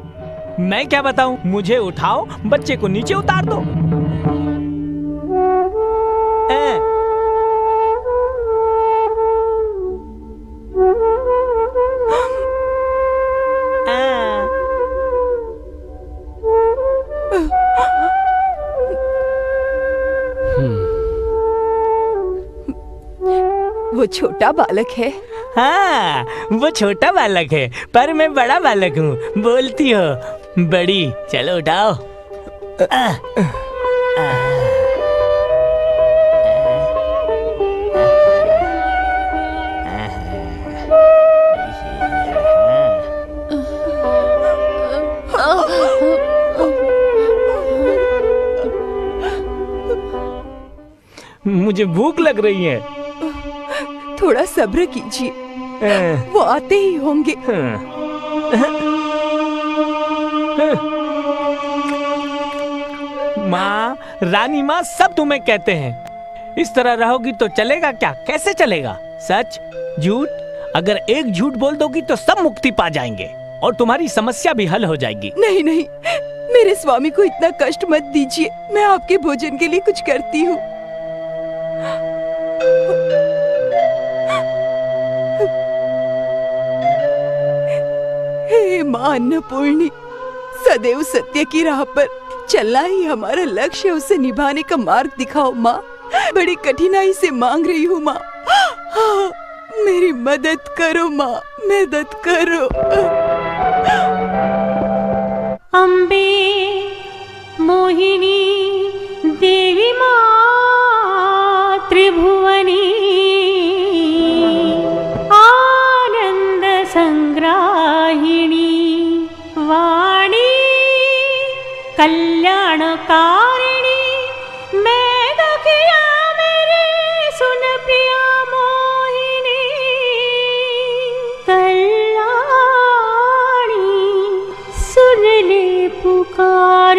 मैं क्या बताऊं? मुझे उठाओ, बच्चे को नीचे उतार दो। वो छोटा बालक है। हाँ, वो छोटा बालक है, पर मैं बड़ा बालक हूँ। बोलती हो बड़ी, चलो उठाओ। मुझे भूख लग रही है। थोड़ा सब्र कीजिए, वो आते ही होंगे। माँ, रानी माँ सब तुम्हें कहते हैं। इस तरह रहोगी तो चलेगा क्या? कैसे चलेगा? सच झूठ, अगर एक झूठ बोल दोगी तो सब मुक्ति पा जाएंगे और तुम्हारी समस्या भी हल हो जाएगी। नहीं नहीं, मेरे स्वामी को इतना कष्ट मत दीजिए। मैं आपके भोजन के लिए कुछ करती हूँ। हे माँ अन्नपूर्णी, सदैव सत्य की राह पर चलना ही हमारा लक्ष्य है। उसे निभाने का मार्ग दिखाओ माँ। बड़ी कठिनाई से मांग रही हूँ माँ। मेरी मदद करो माँ, मदद करो। अम्बे मोहिनी देवी माँ त्रिभुवनी आनंद संग्राहिणी वाणी कल्याणकारिणी मैं दुखिया मेरे सुन प्रिया मोहिनी कल्याणी सुन ले पुकार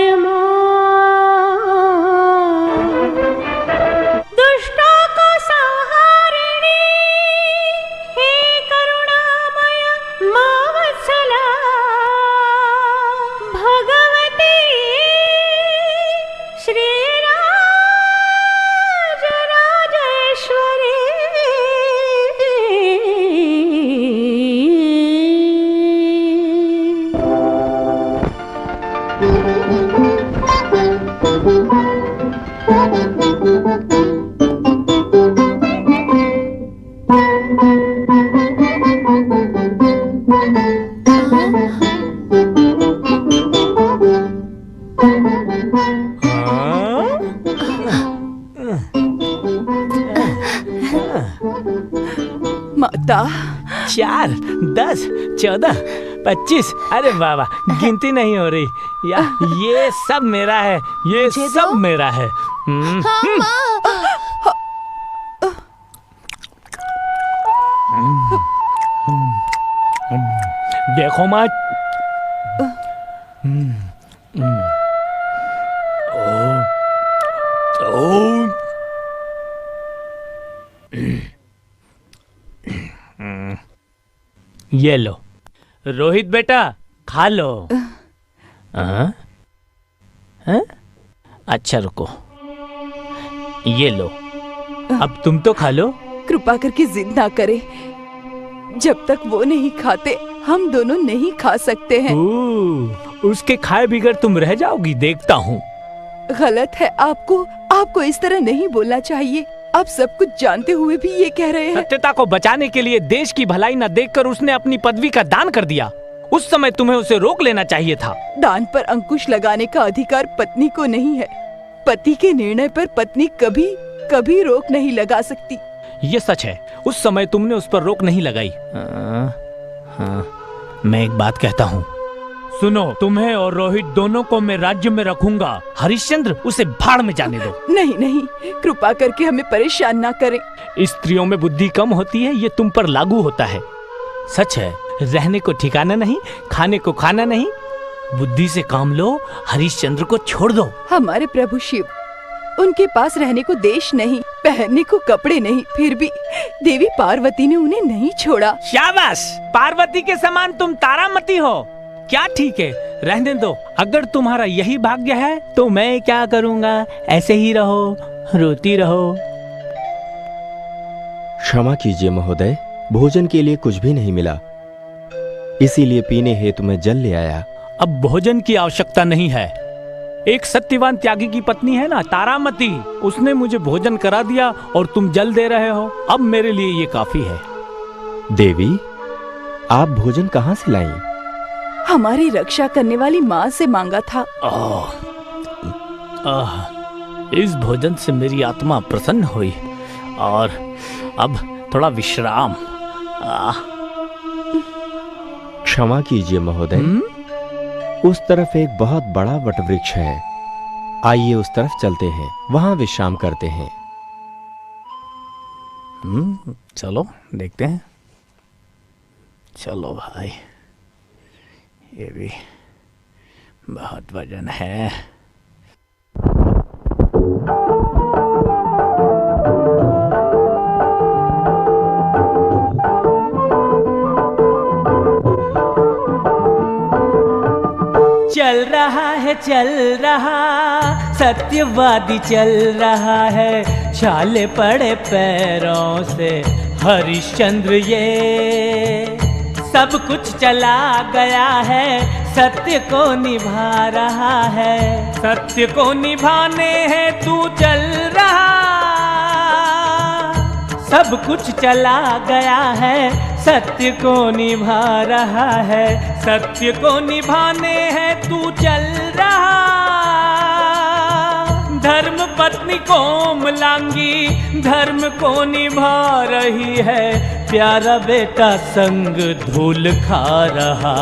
दुष्टों को संहारिणी हे करुणामय मां वत्सला भगवती श्री राज राजेश्वरी माता 4, 10, 14, 25, अरे बाबा गिनती नहीं हो रही या ये सब मेरा है, ये सब मेरा है। देखो माँ, ये लो रोहित बेटा खा लो। अच्छा रुको, ये लो अब तुम तो खा लो। कृपा करके जिद ना करे, जब तक वो नहीं खाते हम दोनों नहीं खा सकते हैं। उसके खाए बिगड़ तुम रह जाओगी, देखता हूँ। गलत है, आपको इस तरह नहीं बोलना चाहिए। आप सब कुछ जानते हुए भी ये कह रहे हैं। सत्यता को बचाने के लिए देश की भलाई न देखकर उसने अपनी पदवी का दान कर दिया। उस समय तुम्हें उसे रोक लेना चाहिए था। दान पर अंकुश लगाने का अधिकार पत्नी को नहीं है। पति के निर्णय पर पत्नी कभी कभी रोक नहीं लगा सकती। ये सच है, उस समय तुमने उस पर रोक नहीं लगाई। मैं एक बात कहता हूँ, सुनो, तुम्हें और रोहित दोनों को मैं राज्य में रखूंगा। हरिश्चंद्र उसे भाड़ में जाने दो। नहीं नहीं, कृपा करके हमें परेशान ना करें। स्त्रियों में बुद्धि कम होती है, ये तुम पर लागू होता है। सच है, रहने को ठिकाना नहीं, खाने को खाना नहीं। बुद्धि से काम लो, हरिश्चंद्र को छोड़ दो। हमारे प्रभु शिव, उनके पास रहने को देश नहीं, पहनने को कपड़े नहीं, फिर भी देवी पार्वती ने उन्हें नहीं छोड़ा। शाबाश, पार्वती के समान तुम तारामती हो। क्या ठीक है, रहने दो। अगर तुम्हारा यही भाग्य है तो मैं क्या करूँगा, ऐसे ही रहो, रोती रहो। क्षमा कीजिए महोदय, भोजन के लिए कुछ भी नहीं मिला, इसीलिए पीने हेतु मैं जल ले आया। अब भोजन की आवश्यकता नहीं है। एक सत्यवान त्यागी की पत्नी है ना, तारामती, उसने मुझे भोजन करा दिया और तुम जल दे रहे हो। अब मेरे लिए ये काफी है। देवी, आप भोजन कहाँ से लाई? हमारी रक्षा करने वाली माँ से मांगा था। इस भोजन से मेरी आत्मा प्रसन्न हुई और अब थोड़ा विश्राम। क्षमा कीजिए महोदय, उस तरफ एक बहुत बड़ा वटवृक्ष है, आइए उस तरफ चलते हैं, वहां विश्राम करते हैं। चलो देखते हैं। चलो भाई, ये भी बहुत वजन है। चल रहा है, चल रहा, सत्यवादी चल रहा है, छाले पड़े पैरों से हरिश्चंद्र ये सब कुछ चला गया है, सत्य को निभा रहा है, सत्य को निभाने है तू चल रहा, सब कुछ चला गया है, सत्य को निभा रहा है, सत्य को निभाने है तू चल रहा। धर्म पत्नी कोमलांगी धर्म को निभा रही है, प्यारा बेटा संग धूल खा रहा।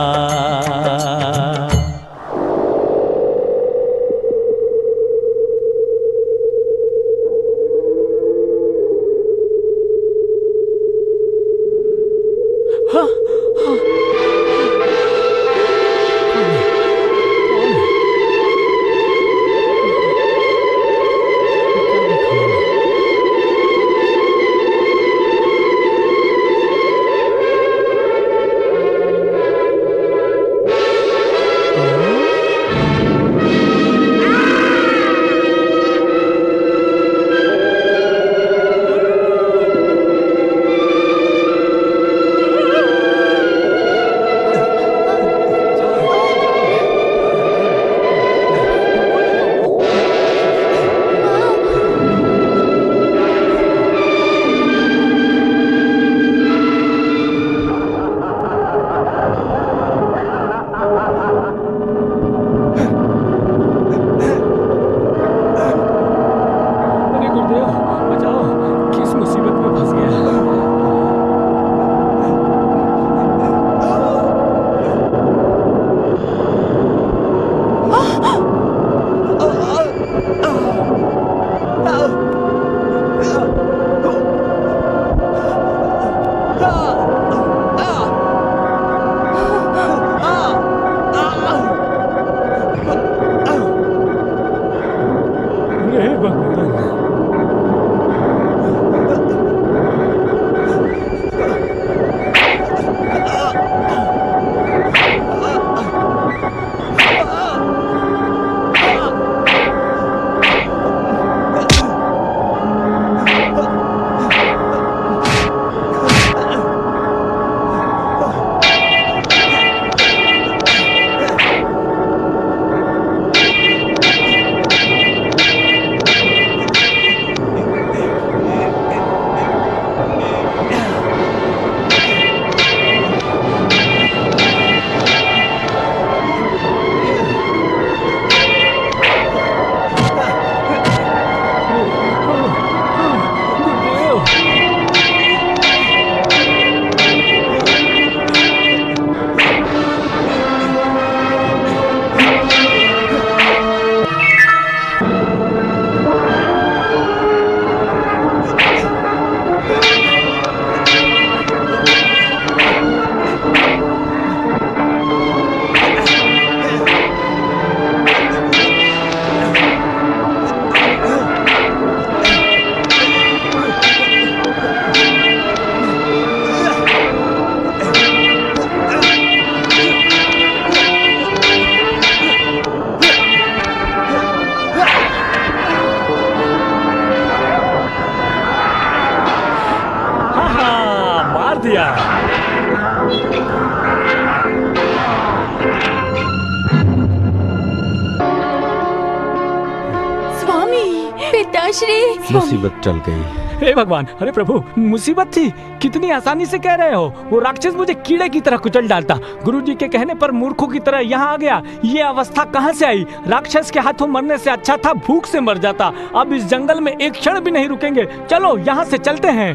पिताश्री मुसीबत टल गई। हे भगवान, अरे प्रभु, मुसीबत थी, कितनी आसानी से कह रहे हो। वो राक्षस मुझे कीड़े की तरह कुचल डालता, गुरुजी के कहने पर मूर्खों की तरह यहाँ आ गया। ये अवस्था कहाँ से आई? राक्षस के हाथों मरने से अच्छा था भूख से मर जाता। अब इस जंगल में एक क्षण भी नहीं रुकेंगे। चलो यहाँ से चलते हैं।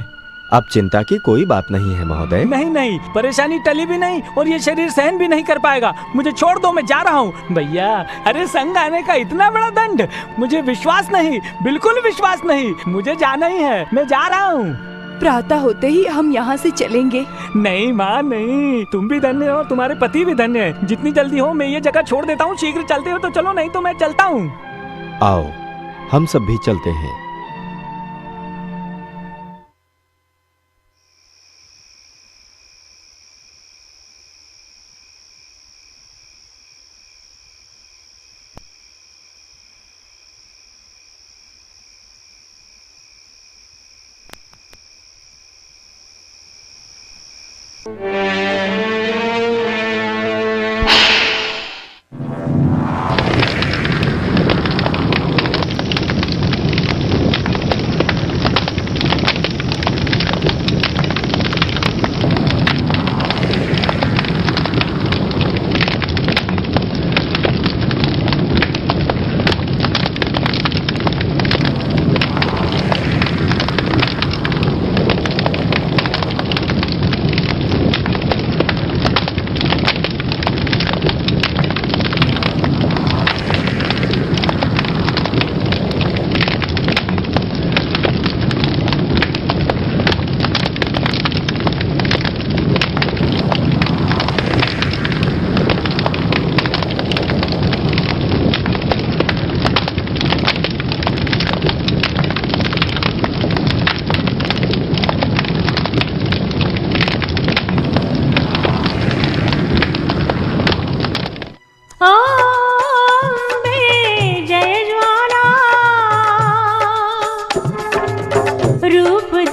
अब चिंता की कोई बात नहीं है महोदय। नहीं नहीं, परेशानी टली भी नहीं और ये शरीर सहन भी नहीं कर पाएगा। मुझे छोड़ दो, मैं जा रहा हूँ। भैया, अरे संग आने का इतना बड़ा दंड, मुझे विश्वास नहीं, बिल्कुल विश्वास नहीं। मुझे जाना ही है, मैं जा रहा हूँ। प्रातः होते ही हम यहाँ से चलेंगे। नहीं माँ नहीं, तुम भी धन्य हो, तुम्हारे पति भी धन्य है। जितनी जल्दी हो मैं ये जगह छोड़ देता हूँ। शीघ्र चलते हो तो चलो, नहीं तो मैं चलता हूँ। आओ, हम सब भी चलते हैं।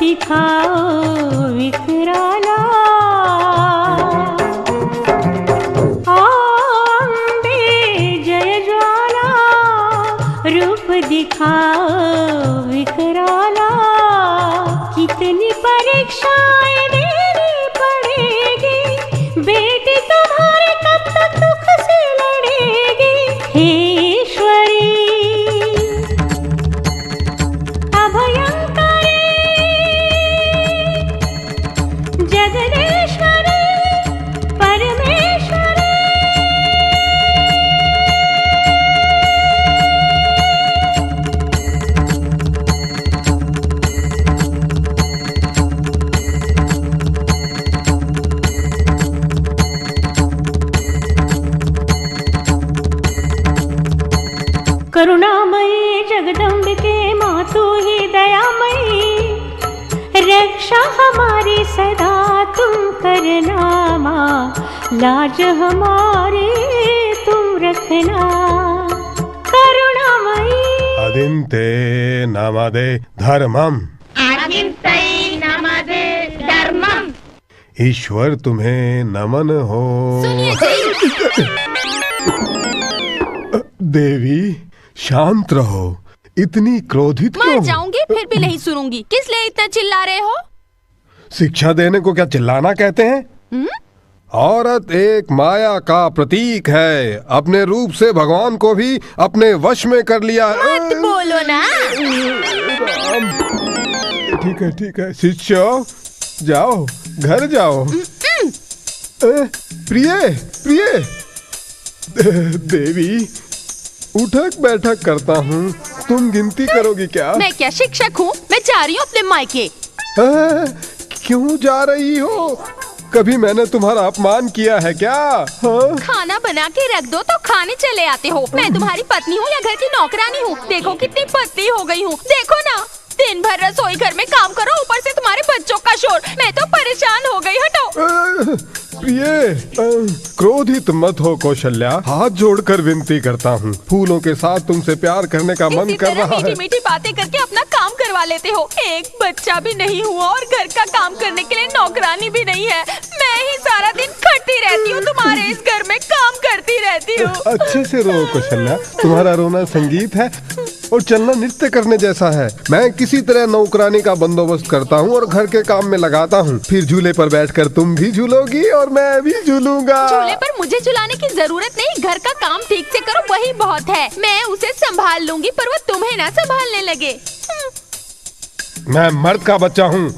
दिखाओ विकराला। अम्बे जय ज्वाला, रूप दिखाओ विकराला। कितनी परीक्षाएं देनी पड़ेगी, बेटी तुम्हारे कब तक दुख से लड़ेगी। हे ईश्वरी अभयंकरी, जगदीश्वरी परमेश्वरी। करुणामयी जगदम्बिके माँ तू ही दयामयी, रक्षा हमारी सदा तुम करना माँ, लाज हमारी तुम रखना। करुणामयी अदिन्ते नमदे धर्मम, ईश्वर तुम्हें नमन हो। देवी शांत रहो, इतनी क्रोधित क्यों? मर जाऊंगी फिर भी नहीं सुनूंगी। किस लिए इतना चिल्ला रहे हो? शिक्षा देने को क्या चिल्लाना कहते हैं? औरत एक माया का प्रतीक है, अपने रूप से भगवान को भी अपने वश में कर लिया। मत बोलो ना। ठीक है शिष्य, जाओ घर जाओ। प्रिय देवी उठक बैठक करता हूँ, तुम गिनती करोगी क्या? मैं क्या शिक्षक हूँ? मैं जा रही हूँ अपने मायके। क्यों जा रही हो? कभी मैंने तुम्हारा अपमान किया है क्या? खाना बना के रख दो तो खाने चले आते हो। मैं तुम्हारी पत्नी हूँ या घर की नौकरानी हूँ? देखो कितनी पतली हो गई हूँ, देखो ना। दिन भर रसोई घर में काम करो, ऊपर से तुम्हारे बच्चों का शोर। मैं तो परेशान हो गई, हटो। प्रिय क्रोधित मत हो कौशल्या, हाथ जोड़कर विनती करता हूँ। फूलों के साथ तुमसे प्यार करने का मन कर रहा है। मीठी मीठी बातें करके अपना काम करवा लेते हो। एक बच्चा भी नहीं हुआ और घर का काम करने के लिए नौकरानी भी नहीं है। मैं ही सारा दिन खटती रहती हूँ, तुम्हारे इस घर में काम करती रहती हूँ। अच्छे से रो कौशल्या, तुम्हारा रोना संगीत है और चलना नृत्य करने जैसा है। मैं किसी तरह नौकरानी का बंदोबस्त करता हूँ और घर के काम में लगाता हूँ। फिर झूले पर बैठकर तुम भी झूलोगी और मैं भी झूलूंगा। झूले पर मुझे झुलाने की जरूरत नहीं, घर का काम ठीक से करो वही बहुत है। मैं उसे संभाल लूंगी पर वो तुम्हें ना संभालने लगे। मैं मर्द का बच्चा हूँ।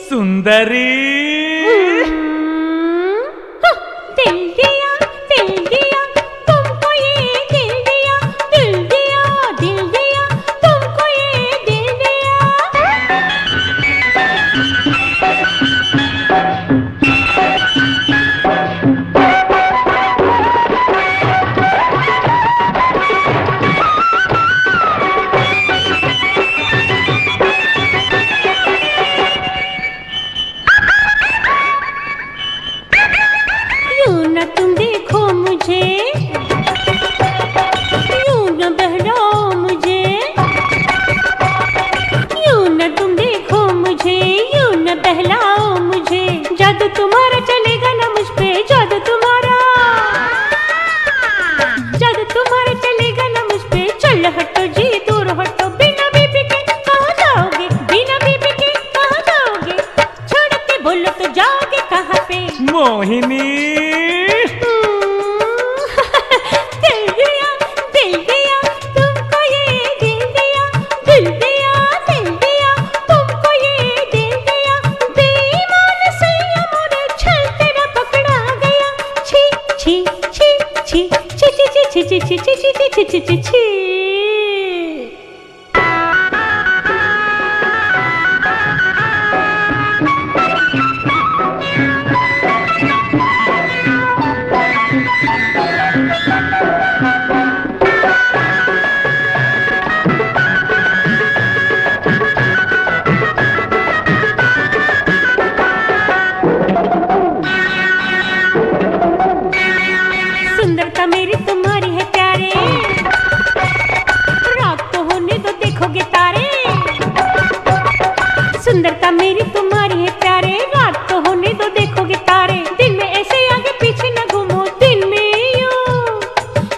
सुंदरी दिल दिया तुमको ये दिल दिया, दिल दिया तुमको ये दिल दिया। यूं न तुम देखो मुझे, यूं न बहलाओ मुझे, यूं न तुम देखो मुझे, यूं न बहलाओ मुझे। जादू तुम्हारा चलेगा ना मुझ पे, जादू तुम्हारा चलेगा ना मुझ पे। चल हटो जी दूर हटो, बिना बीबी के कहाँ जाओगे, बिना बीबी के कहाँ जाओगे। छोड़ के बोलो तो जाओगे कहाँ पे। मोहिनी दिल दिया तुमको ये दिल दिया, दिल दिया तुमको ये दिल दिया। छी छी छी छी। सुंदरता मेरी तुम्हारी है प्यारे, रात तो होने दो देखोगे तारे। सुंदरता मेरी तुम्हारी है प्यारे, रात तो होने दो देखोगे तारे। दिन में ऐसे आगे पीछे न घूमो, दिन में यूं,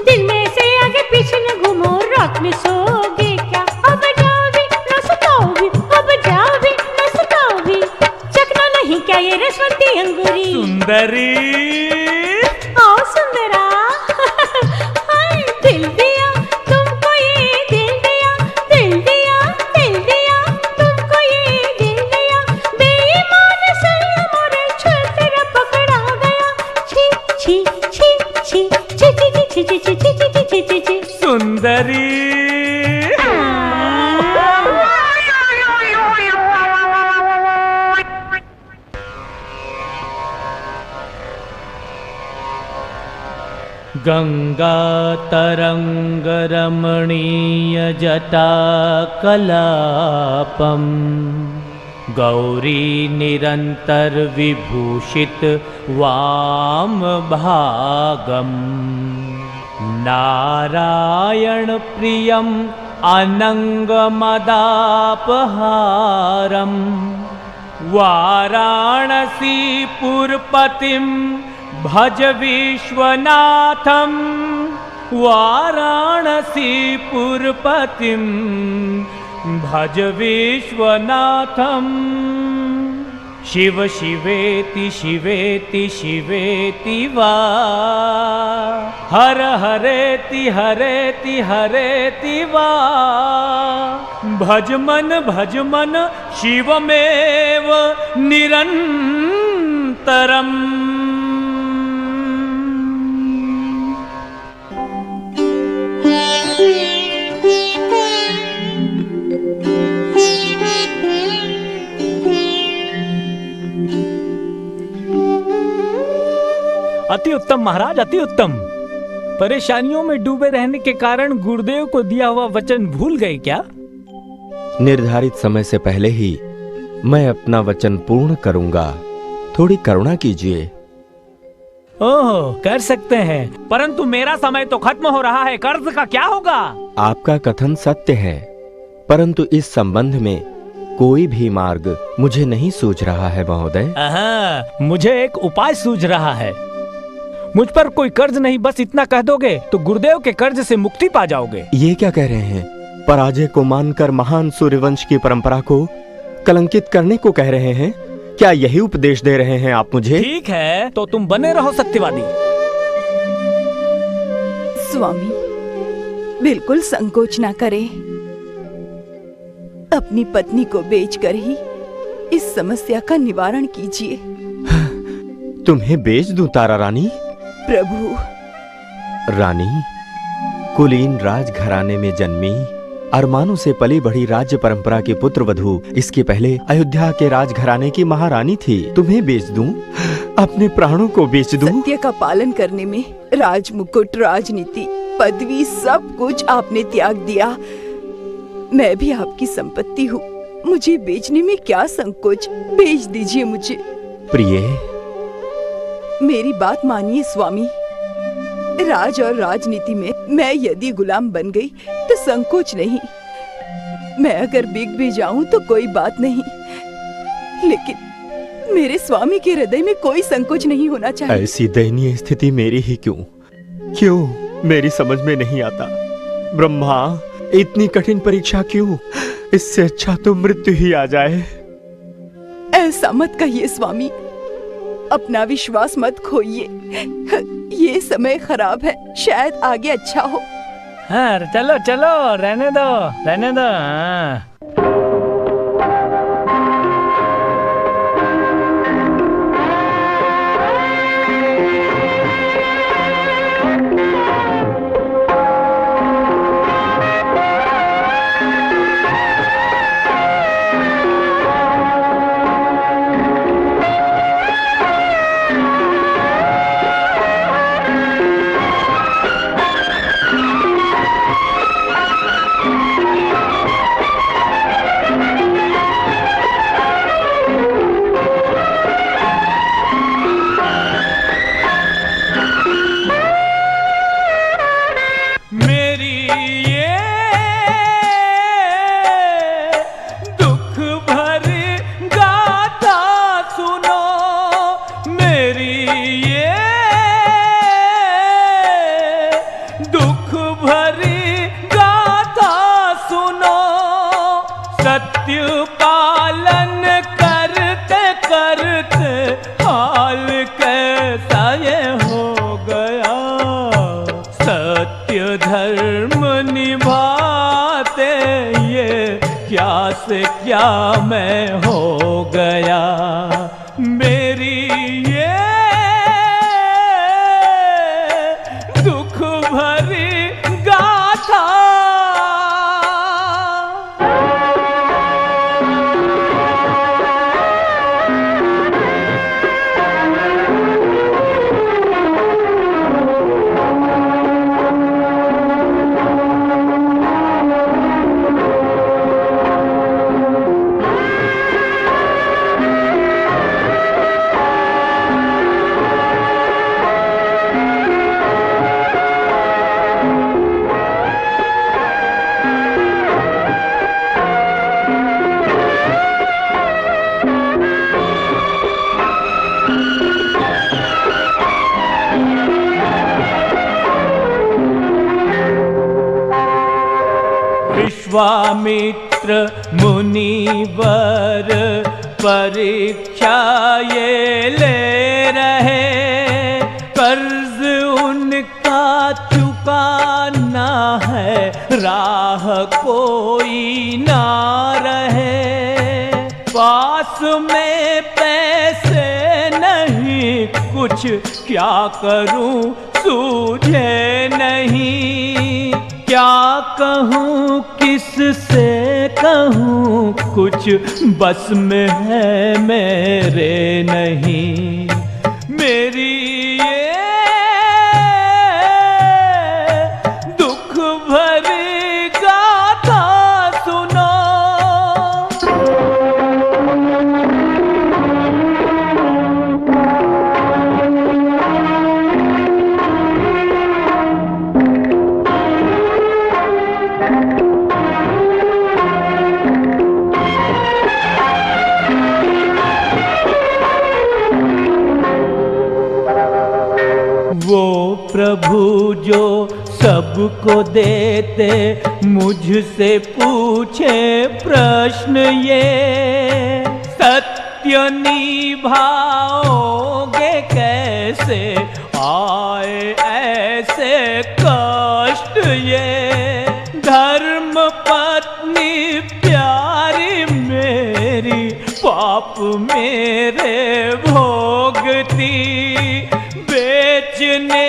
दिन में ऐसे आगे पीछे न घूमो। रात में सोओगे क्या, अब जाओ भी न सुताओ भी, अब जाओ भी न सुताओ भी। चखना नहीं क्या ये रसवंती अंगूरी। सुंदरी आओ सुंदरा, हाय दिल दिया तुमको ये दिल दिया, दिल दिया, दिल दिया तुमको ये दिल दिया। बेईमान सनम और छल तेरा पकड़ा गया। छी छी छी छी छी छी छी छी छी छी छी छी छी छी। सुंदरी गंगा तरंग रमणीय जटा कलापम, गौरी निरंतर विभूषित वाम भागम। नारायण प्रियम अनंग मदापहारम, वाराणसी पुरपतिम भज विश्वनाथम। वाराणसी पुरपतिम भज विश्वनाथम। शिव शिवेति शिवेति शिवेति वा, हर हरेति हरेति हरेति वा। भज मन शिवमेव निरन्तरम्। अति उत्तम महाराज, अति उत्तम। परेशानियों में डूबे रहने के कारण गुरुदेव को दिया हुआ वचन भूल गए क्या? निर्धारित समय से पहले ही मैं अपना वचन पूर्ण करूंगा, थोड़ी करुणा कीजिए। ओह, कर सकते हैं, परंतु मेरा समय तो खत्म हो रहा है, कर्ज का क्या होगा? आपका कथन सत्य है, परंतु इस संबंध में कोई भी मार्ग मुझे नहीं सूझ रहा है महोदय। मुझे एक उपाय सूझ रहा है। मुझ पर कोई कर्ज नहीं, बस इतना कह दोगे तो गुरुदेव के कर्ज से मुक्ति पा जाओगे। ये क्या कह रहे हैं? पराजय को मानकर महान सूर्यवंश की परंपरा को कलंकित करने को कह रहे हैं? क्या यही उपदेश दे रहे हैं आप मुझे? ठीक है, तो तुम बने रहो सत्यवादी। स्वामी, बिल्कुल संकोच ना करें। अपनी पत्नी को बेचकर ही इस समस्या का निवारण कीजिए। तुम्हें बेच दूं तारा रानी? प्रभु। रानी, कुलीन राजघराने में जन्मी, अरमानों से पली बढ़ी राज्य परंपरा की पुत्र वधू, इसके पहले अयोध्या के राजघराने की महारानी थी। तुम्हें बेच दूं? अपने प्राणों को बेच दूं? सत्य का पालन करने में राजमुकुट, राजनीति, पदवी, सब कुछ आपने त्याग दिया। मैं भी आपकी संपत्ति हूँ, मुझे बेचने में क्या संकोच। बेच दीजिए मुझे। प्रिय, मेरी बात मानिए स्वामी। राज और राजनीति में मैं यदि गुलाम बन गई तो संकोच नहीं। मैं अगर बिक भी जाऊं तो कोई बात नहीं, लेकिन मेरे स्वामी के हृदय में कोई संकोच नहीं होना चाहिए। ऐसी दयनीय स्थिति मेरी ही क्यों मेरी समझ में नहीं आता। ब्रह्मा, इतनी कठिन परीक्षा क्यों? इससे अच्छा तो मृत्यु ही आ जाए। ऐसा मत कहिए स्वामी, अपना विश्वास मत खोइए। ये समय खराब है, शायद आगे अच्छा हो। हाँ, चलो चलो, रहने दो, रहने दो। हाँ। से क्या मैं हो गया। मेरी ये दुख भरी गाथा विश्वामित्र मुनिवर परीक्षा ये ले रहे, कर्ज उनका चुकाना है, राह कोई ना रहे। पास में पैसे नहीं, कुछ क्या करूं सूझे नहीं। क्या कहूँ किससे कहूँ, कुछ बस में है मेरे नहीं। मेरी ये दुख भरी गाथा सुनो। वो प्रभु जो सबको देते, मुझसे पूछे प्रश्न ये, सत्य निभाओगे कैसे, आए ऐसे कष्ट ये। धर्म पत्नी प्यारी मेरी, पाप मेरे भोगती, बेचने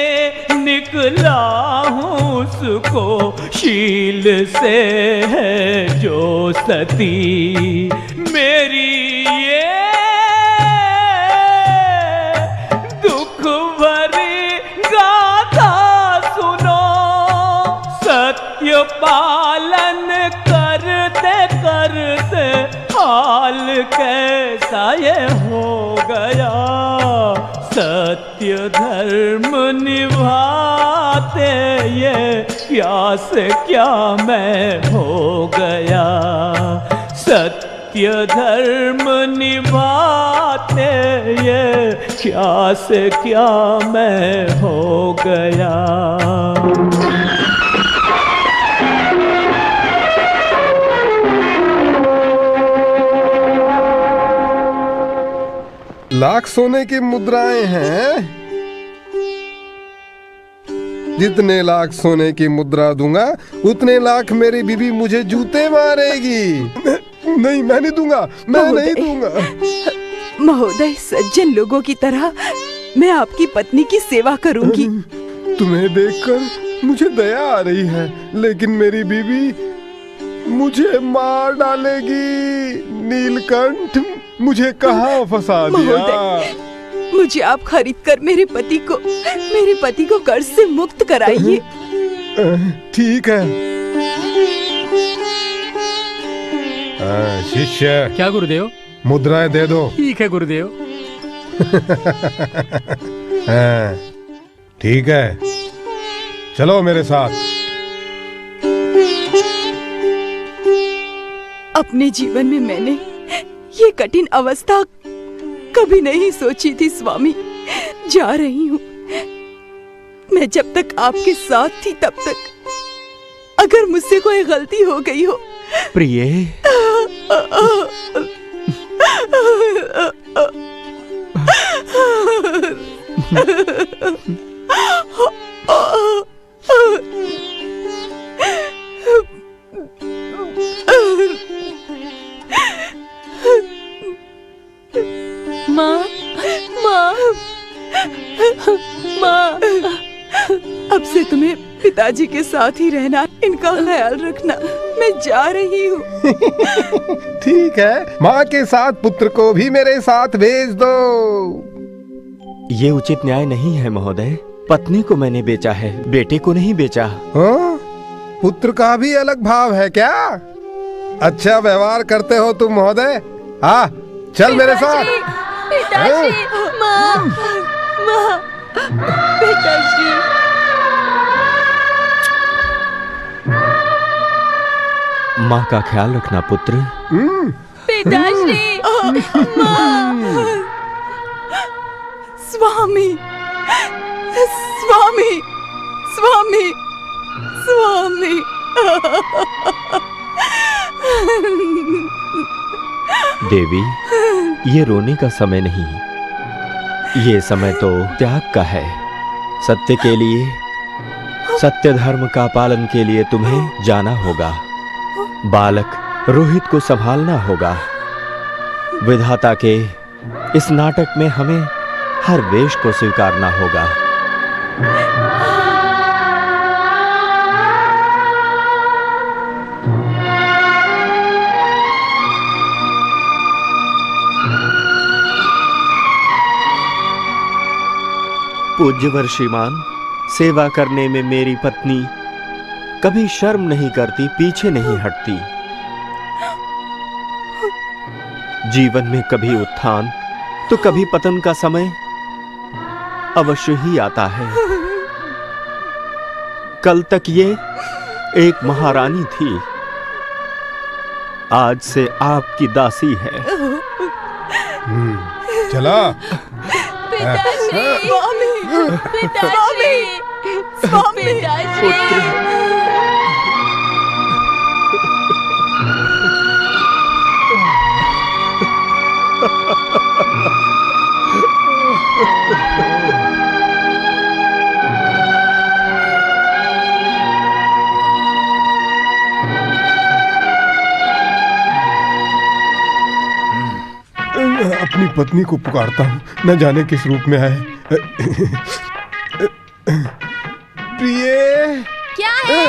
निकला हूँ उसको, शील से है जो सती। मेरी ये दुख भरी गाथा सुनो। सत्य पालन करते करते हाल कैसा ये हो गया। सत्य धर्म निभाते ये क्या से क्या मैं हो गया। सत्य धर्म निभाते ये क्या से क्या मैं हो गया। लाख सोने की मुद्राएं हैं। जितने लाख सोने की मुद्रा दूंगा उतने लाख मेरी बीबी मुझे जूते मारेगी। नहीं, मैं नहीं दूंगा, मैं नहीं दूंगा। महोदय, सज्जन लोगों की तरह मैं आपकी पत्नी की सेवा करूंगी। तुम्हें देखकर मुझे दया आ रही है, लेकिन मेरी बीबी मुझे मार डालेगी। नीलकंठ, मुझे कहाँ फंसा दिया? मुझे आप खरीद कर मेरे पति को कर्ज से मुक्त कराइए। ठीक है। शिष्य। क्या गुरुदेव? मुद्राएं दे दो। ठीक है गुरुदेव। ठीक है, चलो मेरे साथ। अपने जीवन में मैंने ये कठिन अवस्था कभी नहीं सोची थी स्वामी। जा रही हूँ। मैं जब तक आपके साथ थी तब तक, अगर मुझसे कोई गलती हो गई हो। प्रिय, माँ, अब से तुम्हें पिताजी के साथ ही रहना, इनका ख्याल रखना। मैं जा रही हूँ। ठीक है, माँ के साथ पुत्र को भी मेरे साथ भेज दो। ये उचित न्याय नहीं है महोदय। पत्नी को मैंने बेचा है, बेटे को नहीं बेचा। हाँ? पुत्र का भी अलग भाव है क्या? अच्छा व्यवहार करते हो तुम महोदय। चल मेरे साथ। पिताजी, माँ, माँ, पिताजी। माँ का ख्याल रखना पुत्र। पिताजी, माँ। स्वामी, स्वामी, स्वामी, स्वामी। देवी, ये रोने का समय नहीं, ये समय तो त्याग का है। सत्य के लिए, सत्य धर्म का पालन के लिए तुम्हें जाना होगा। बालक रोहित को संभालना होगा। विधाता के इस नाटक में हमें हर वेश को स्वीकारना होगा। पूज्यवर श्रीमान, सेवा करने में मेरी पत्नी कभी शर्म नहीं करती, पीछे नहीं हटती। जीवन में कभी उत्थान तो कभी पतन का समय अवश्य ही आता है। कल तक ये एक महारानी थी, आज से आपकी दासी है। चला। पिताजी, स्वामी, पिताजी, पिताजी। अपनी पत्नी को पुकारता हूँ, न जाने किस रूप में आए। प्रिय, क्या है?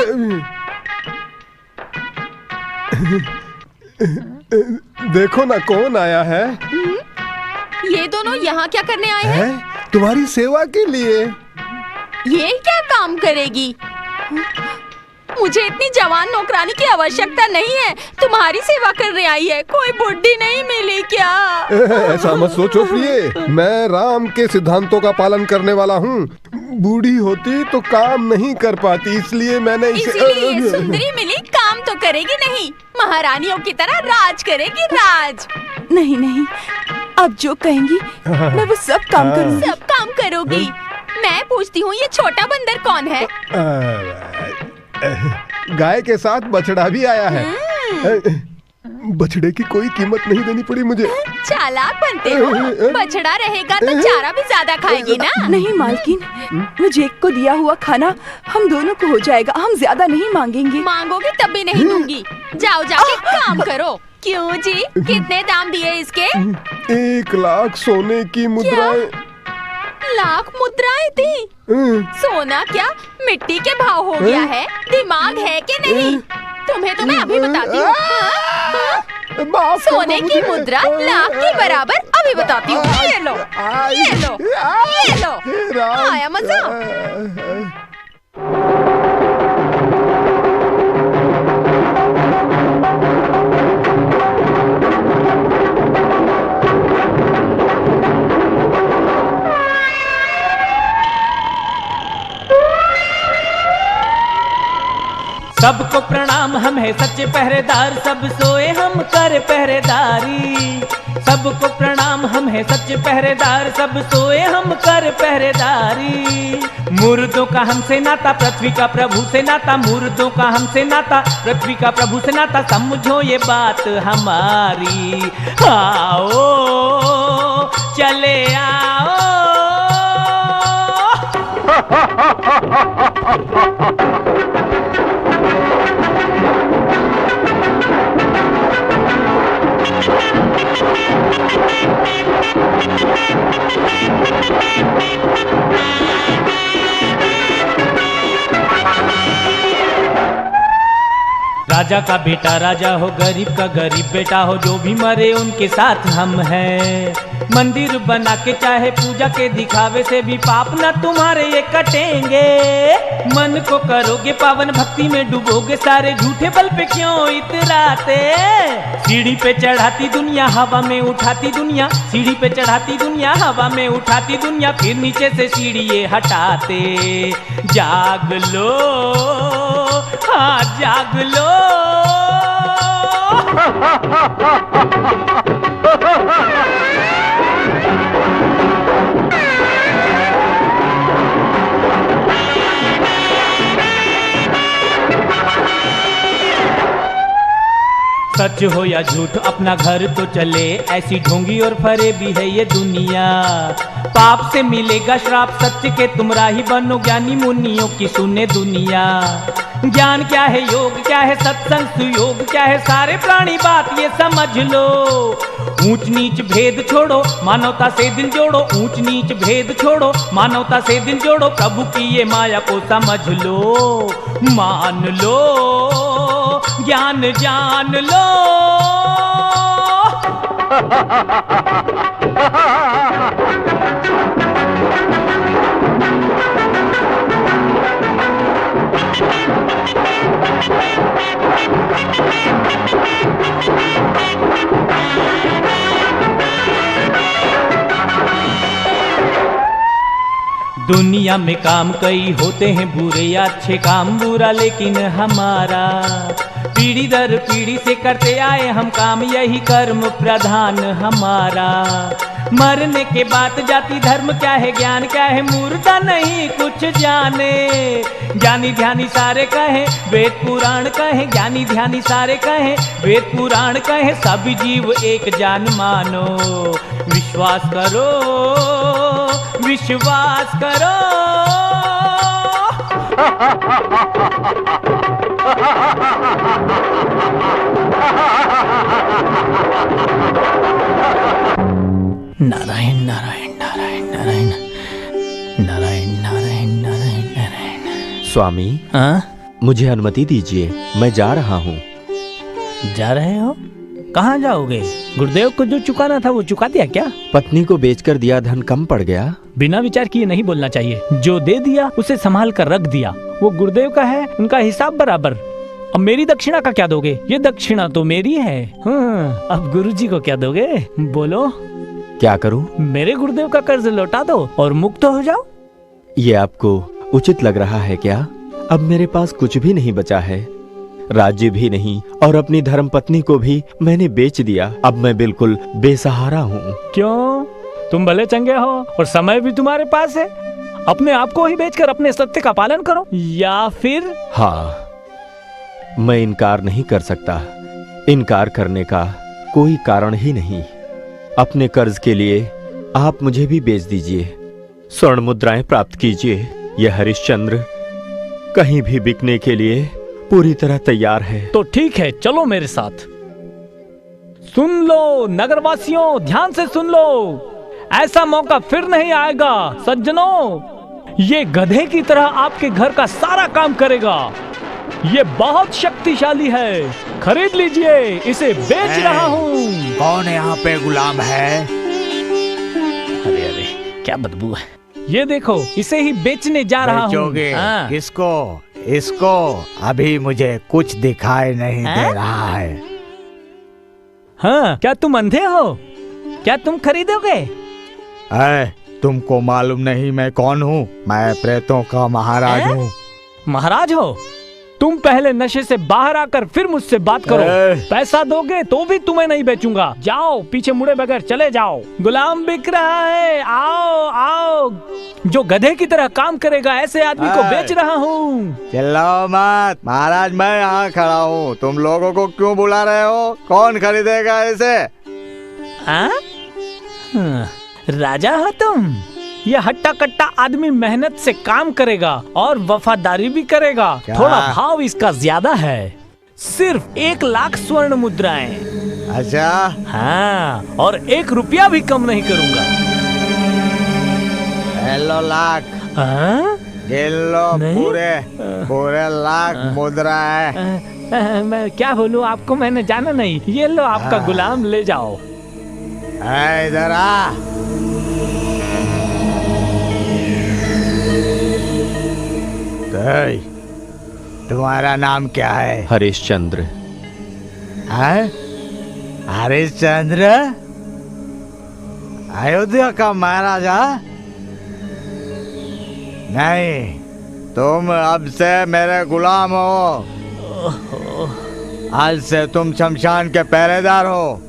देखो ना कौन आया है। ये दोनों यहाँ क्या करने आए हैं? तुम्हारी सेवा के लिए। ये क्या काम करेगी? मुझे इतनी जवान नौकरानी की आवश्यकता नहीं है, तुम्हारी सेवा करने आई है। कोई बुढ़ी नहीं मिली क्या? ऐसा मत सोचो प्रिय, मैं राम के सिद्धांतों का पालन करने वाला हूँ। बूढ़ी होती तो काम नहीं कर पाती, इसलिए मैंने इसीलिए ये सुंदरी मिली, काम तो करेगी नहीं, महारानियों की तरह राज करेगी, राज। नहीं नहीं, अब जो कहेंगी मैं वो सब काम करूंगी। सब काम करोगी? मैं पूछती हूँ, ये छोटा बंदर कौन है? गाय के साथ बछड़ा भी आया है। बछड़े की कोई कीमत नहीं देनी पड़ी मुझे। चालाक बनते हो। बछड़ा रहेगा तो चारा भी ज्यादा खाएगी ना? नहीं मालकिन, मुझे एक को दिया हुआ खाना हम दोनों को हो जाएगा, हम ज्यादा नहीं मांगेंगे। मांगोगे तब भी नहीं दूंगी। जाओ जाके काम करो। क्यों जी, कितने दाम दिए इसके? 1 लाख सोने की मुद्राएं। लाख मुद्राएं थी? सोना क्या मिट्टी के भाव हो गया है? दिमाग है कि नहीं? तुम्हें तो मैं अभी बताती हूँ। सोने की मुद्रा लाख के बराबर, अभी बताती हूँ। ये लो, ये लो, ये लो। आया मजा? सबको प्रणाम, हम है सच्चे पहरेदार, सब सोए हम कर पहरेदारी। सबको प्रणाम, हम है सच्चे पहरेदार, सब सोए हम कर पहरेदारी। मुर्दों का हमसे नाता, पृथ्वी का प्रभु से नाता, मुर्दों का हमसे नाता, पृथ्वी का प्रभु से नाता, समझो ये बात हमारी। आओ चले आओ। राजा का बेटा राजा हो, गरीब का गरीब बेटा हो, जो भी मरे उनके साथ हम हैं। मंदिर बना के चाहे पूजा के दिखावे से भी पाप न तुम्हारे ये कटेंगे। मन को करोगे पावन, भक्ति में डूबोगे सारे, झूठे बल पे क्यों इतराते। सीढ़ी पे चढ़ाती दुनिया हवा में उठाती दुनिया, सीढ़ी पे चढ़ाती दुनिया हवा में उठाती दुनिया, फिर नीचे से सीढ़ी ये हटाते। जाग लो, हाँ जाग लो। सच हो या झूठ अपना घर तो चले, ऐसी ढोंगी और फरेबी है ये दुनिया। पाप से मिलेगा श्राप, सत्य के तुम राही बनो, ज्ञानी मुनियों की सुने दुनिया। ज्ञान क्या है, योग क्या है, सत्संग सुयोग क्या है, सारे प्राणी बात ये समझ लो। ऊंच नीच भेद छोड़ो, मानवता से दिल जोड़ो, ऊंच नीच भेद छोड़ो, मानवता से दिल जोड़ो, प्रभु की ये माया को समझ लो। मान लो, ज्ञान जान लो। दुनिया में काम कई होते हैं बुरे या अच्छे काम, बुरा लेकिन हमारा पीढ़ी दर पीढ़ी से करते आए हम काम, यही कर्म प्रधान हमारा। मरने के बाद जाति धर्म क्या है, ज्ञान क्या है, मूर्ता नहीं कुछ जाने। ज्ञानी ध्यानी सारे कहे, वेद पुराण कहे, ज्ञानी ध्यानी सारे कहे, वेद पुराण कहे, सभी जीव एक जान मानो। विश्वास करो, विश्वास करो। नारायण नारायण नारायण नारायण नारायण नारायण नारायण नारायण। स्वामी, मुझे अनुमति दीजिए, मैं जा रहा हूँ। जा रहे हो? कहाँ जाओगे? गुरुदेव को जो चुकाना था वो चुका दिया क्या? पत्नी को बेचकर दिया धन कम पड़ गया। बिना विचार किए नहीं बोलना चाहिए। जो दे दिया उसे संभाल कर रख दिया, वो गुरुदेव का है, उनका हिसाब बराबर। अब मेरी दक्षिणा का क्या दोगे? ये दक्षिणा तो मेरी है। अब गुरुजी को क्या दोगे? बोलो। क्या करूं? मेरे गुरुदेव का कर्ज लौटा दो और मुक्त हो जाओ। ये आपको उचित लग रहा है क्या? अब मेरे पास कुछ भी नहीं बचा है, राज्य भी नहीं, और अपनी धर्म पत्नी को भी मैंने बेच दिया। अब मैं बिल्कुल बेसहारा हूँ। क्यों? तुम भले चंगे हो और समय भी तुम्हारे पास है। अपने आप को ही बेचकर अपने सत्य का पालन करो, या फिर? हाँ, मैं इनकार नहीं कर सकता। इनकार करने का कोई कारण ही नहीं। अपने कर्ज के लिए आप मुझे भी बेच दीजिए, स्वर्ण मुद्राएं प्राप्त कीजिए। यह हरिश्चंद्र कहीं भी बिकने के लिए पूरी तरह तैयार है। तो ठीक है, चलो मेरे साथ। सुन लो नगरवासियों, ध्यान से सुन लो, ऐसा मौका फिर नहीं आएगा सज्जनों। ये गधे की तरह आपके घर का सारा काम करेगा। ये बहुत शक्तिशाली है, खरीद लीजिए, इसे बेच रहा हूँ। कौन यहाँ पे गुलाम है? अरे अरे, क्या बदबू है। ये देखो, इसे ही बेचने जा रहा हूँ। किसको? इसको? अभी मुझे कुछ दिखाई नहीं दे रहा है। हाँ, क्या तुम अंधे हो? क्या तुम खरीदोगे? तुमको मालूम नहीं मैं कौन हूँ? मैं प्रेतों का महाराज हूँ। महाराज हो? तुम पहले नशे से बाहर आकर फिर मुझसे बात करो। पैसा दोगे तो भी तुम्हें नहीं बेचूंगा। जाओ, पीछे मुड़े बगैर चले जाओ। गुलाम बिक रहा है, आओ आओ। जो गधे की तरह काम करेगा ऐसे आदमी को बेच रहा हूँ। चिल्लाओ मत महाराज, मैं यहाँ खड़ा हूँ। तुम लोगों को क्यों बुला रहे हो? कौन खरीदेगा इसे? राजा हो तुम? ये हट्टा कट्टा आदमी मेहनत से काम करेगा और वफादारी भी करेगा। थोड़ा भाव इसका ज्यादा है, सिर्फ 1 लाख स्वर्ण मुद्राएं। अच्छा? हाँ, और 1 रुपया भी कम नहीं करूँगा। हेलो लाख। गिन लो पूरे लाख मुद्राएं। मैं क्या बोलूं आपको, मैंने जाना नहीं। ये लो आपका गुलाम, ले जाओ। इधर आ। तुम्हारा नाम क्या है? हरिश्चंद्र। है? हरिश्चंद्र? अयोध्या का महाराजा? नहीं, तुम अब से मेरे गुलाम हो। आज से तुम शमशान के पहरेदार हो।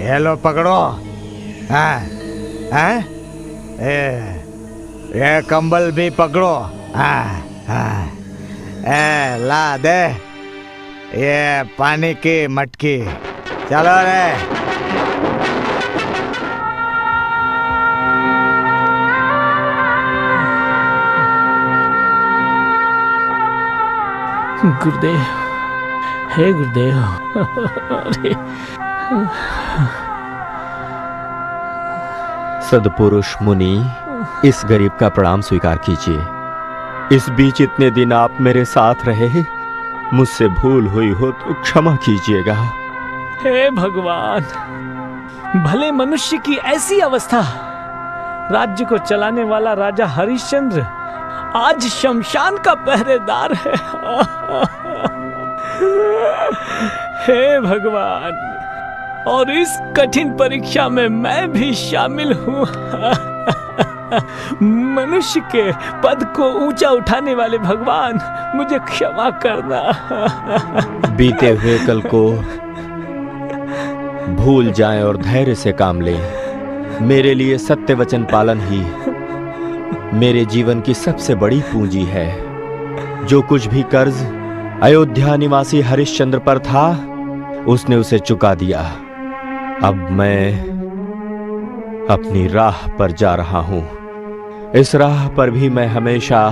ये लो पकड़ो। हैं? हैं? ये कंबल भी पकड़ो। हाँ हाँ, ला दे ये पानी की मटकी। चलो रे। गुरुदेव, हे गुरुदेव। सदपुरुष मुनि, इस गरीब का प्रणाम स्वीकार कीजिए। इस बीच इतने दिन आप मेरे साथ रहे, मुझसे भूल हुई हो तो क्षमा कीजिएगा। हे भगवान, भले मनुष्य की ऐसी अवस्था। राज्य को चलाने वाला राजा हरिश्चंद्र आज शमशान का पहरेदार है। हे भगवान, और इस कठिन परीक्षा में मैं भी शामिल हूँ। मनुष्य के पद को ऊंचा उठाने वाले भगवान, मुझे क्षमा करना। बीते हुए कल को भूल जाएं और धैर्य से काम लें। मेरे लिए सत्य वचन पालन ही मेरे जीवन की सबसे बड़ी पूंजी है। जो कुछ भी कर्ज अयोध्या निवासी हरिश्चंद्र पर था, उसने उसे चुका दिया। अब मैं अपनी राह पर जा रहा हूं। इस राह पर भी मैं हमेशा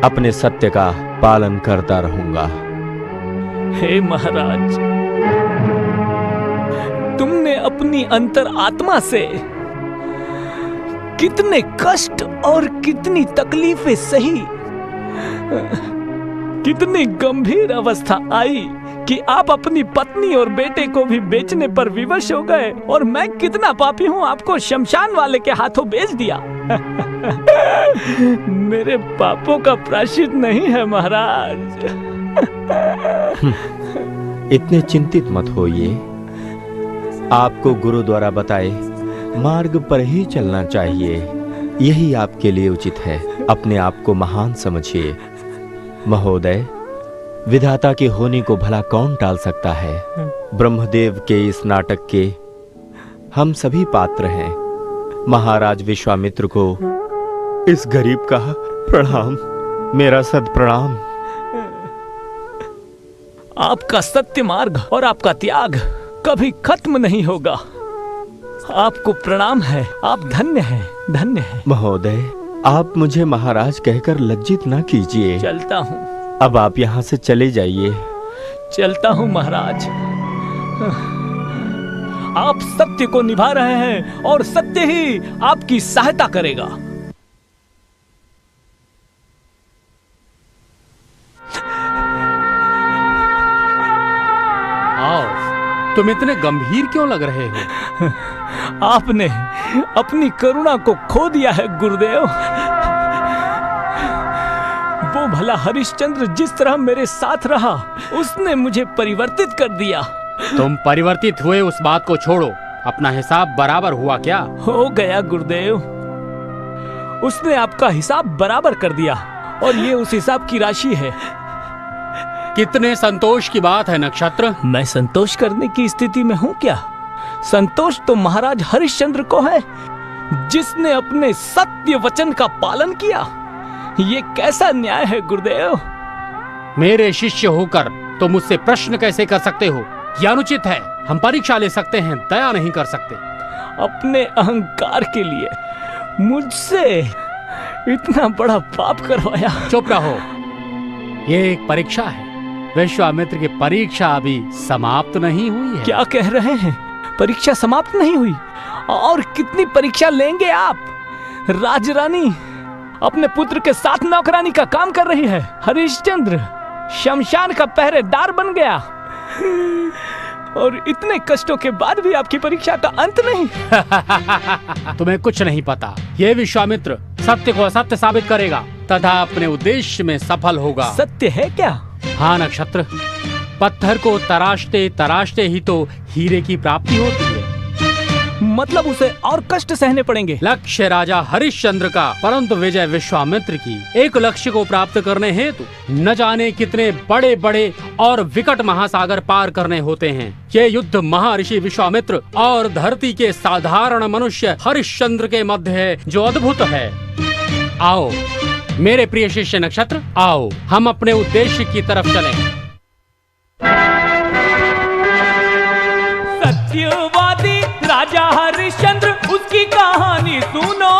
अपने सत्य का पालन करता रहूंगा। हे महाराज, तुमने अपनी अंतर आत्मा से कितने कष्ट और कितनी तकलीफें सही। कितनी गंभीर अवस्था आई कि आप अपनी पत्नी और बेटे को भी बेचने पर विवश हो गए, और मैं कितना पापी हूं, आपको शमशान वाले के हाथों बेच दिया। मेरे पापों का प्रायश्चित नहीं है महाराज। इतने चिंतित मत होइए। आपको गुरु द्वारा बताए मार्ग पर ही चलना चाहिए। यही आपके लिए उचित है। अपने आप को महान समझिए। महोदय, विधाता के होने को भला कौन टाल सकता है। ब्रह्मदेव के इस नाटक के हम सभी पात्र हैं। महाराज विश्वामित्र को इस गरीब का प्रणाम, मेरा सद प्रणाम। आपका सत्य मार्ग और आपका त्याग कभी खत्म नहीं होगा। आपको प्रणाम है, आप धन्य हैं, धन्य हैं। महोदय, आप मुझे महाराज कहकर लज्जित ना कीजिए। चलता हूँ। अब आप यहाँ से चले जाइए। चलता हूँ महाराज। आप सत्य को निभा रहे हैं और सत्य ही आपकी सहायता करेगा। आओ, तुम इतने गंभीर क्यों लग रहे हो? आपने अपनी करुणा को खो दिया है गुरुदेव। वो भला हरिश्चंद्र जिस तरह मेरे साथ रहा, उसने मुझे परिवर्तित कर दिया। तुम परिवर्तित हुए उस बात को छोड़ो। अपना हिसाब बराबर हुआ क्या? हो गया गुरुदेव। उसने आपका हिसाब बराबर कर दिया, और ये उस हिसाब की राशि है। कितने संतोष की बात है नक्षत्र। मैं संतोष करने की स्थिति में हूँ क्या? संतोष तो महाराज हरिश्चंद्र को है, जिसने अपने सत्य वचन का पालन किया। ये कैसा न्याय है गुरुदेव? मेरे शिष्य होकर तो मुझसे प्रश्न कैसे कर सकते हो? यह अनुचित है। हम परीक्षा ले सकते हैं, दया नहीं कर सकते। अपने अहंकार के लिए मुझसे इतना बड़ा पाप करवाया। चुप रहो, ये एक परीक्षा है। विश्वामित्र की परीक्षा अभी समाप्त नहीं हुई है। क्या कह रहे हैं? परीक्षा समाप्त नहीं हुई? और कितनी परीक्षा लेंगे आप? राजरानी अपने पुत्र के साथ नौकरानी का काम कर रही है। हरिश्चंद्र शमशान का पहरेदार बन गया। और इतने कष्टों के बाद भी आपकी परीक्षा का अंत नहीं। तुम्हें कुछ नहीं पता। ये विश्वामित्र सत्य को असत्य साबित करेगा तथा अपने उद्देश्य में सफल होगा। सत्य है क्या? हाँ नक्षत्र, पत्थर को तराशते तराशते ही तो हीरे की प्राप्ति होती है। मतलब उसे और कष्ट सहने पड़ेंगे। लक्ष्य राजा हरिश्चंद्र का, परंतु विजय विश्वामित्र की। एक लक्ष्य को प्राप्त करने हेतु न जाने कितने बड़े बड़े और विकट महासागर पार करने होते हैं। ये युद्ध महर्षि विश्वामित्र और धरती के साधारण मनुष्य हरिश्चंद्र के मध्य है, जो अद्भुत है। आओ मेरे प्रिय शिष्य नक्षत्र, आओ हम अपने उद्देश्य की तरफ चलें। सत्यवादी राजा हरिश्चंद्र, उसकी कहानी सुनो।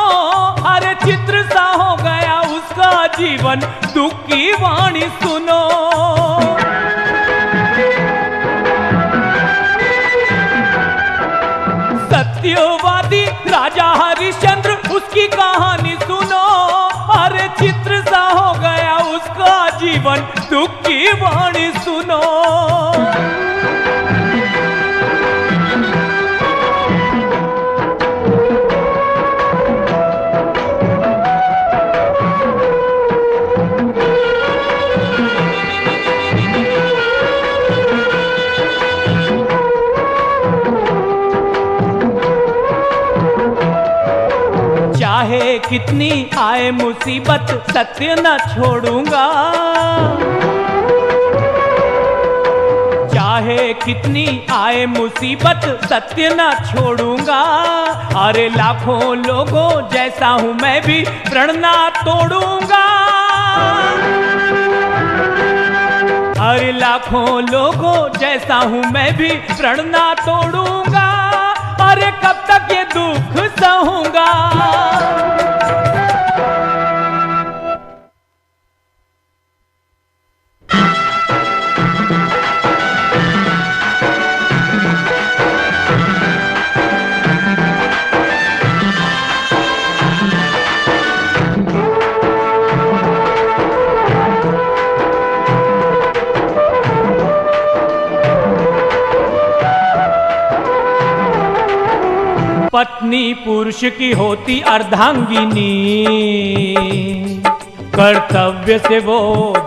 अरे चित्र सा हो गया उसका जीवन, दुख की वाणी सुनो। सत्यवादी राजा हरिश्चंद्र, उसकी कहानी सुनो। अरे चित्र सा हो गया उसका जीवन, दुख की वाणी सुनो। चाहे कितनी आए मुसीबत, सत्य न छोड़ूंगा। चाहे कितनी आए मुसीबत, सत्य न छोड़ूंगा। अरे लाखों लोगों जैसा हूँ मैं भी, प्रण ना तोड़ूंगा। अरे लाखों लोगों जैसा हूँ मैं भी, प्रण ना तोड़ूंगा। अरे कब तक ये दुख सहूंगा। पत्नी पुरुष की होती अर्धांगिनी, कर्तव्य से वो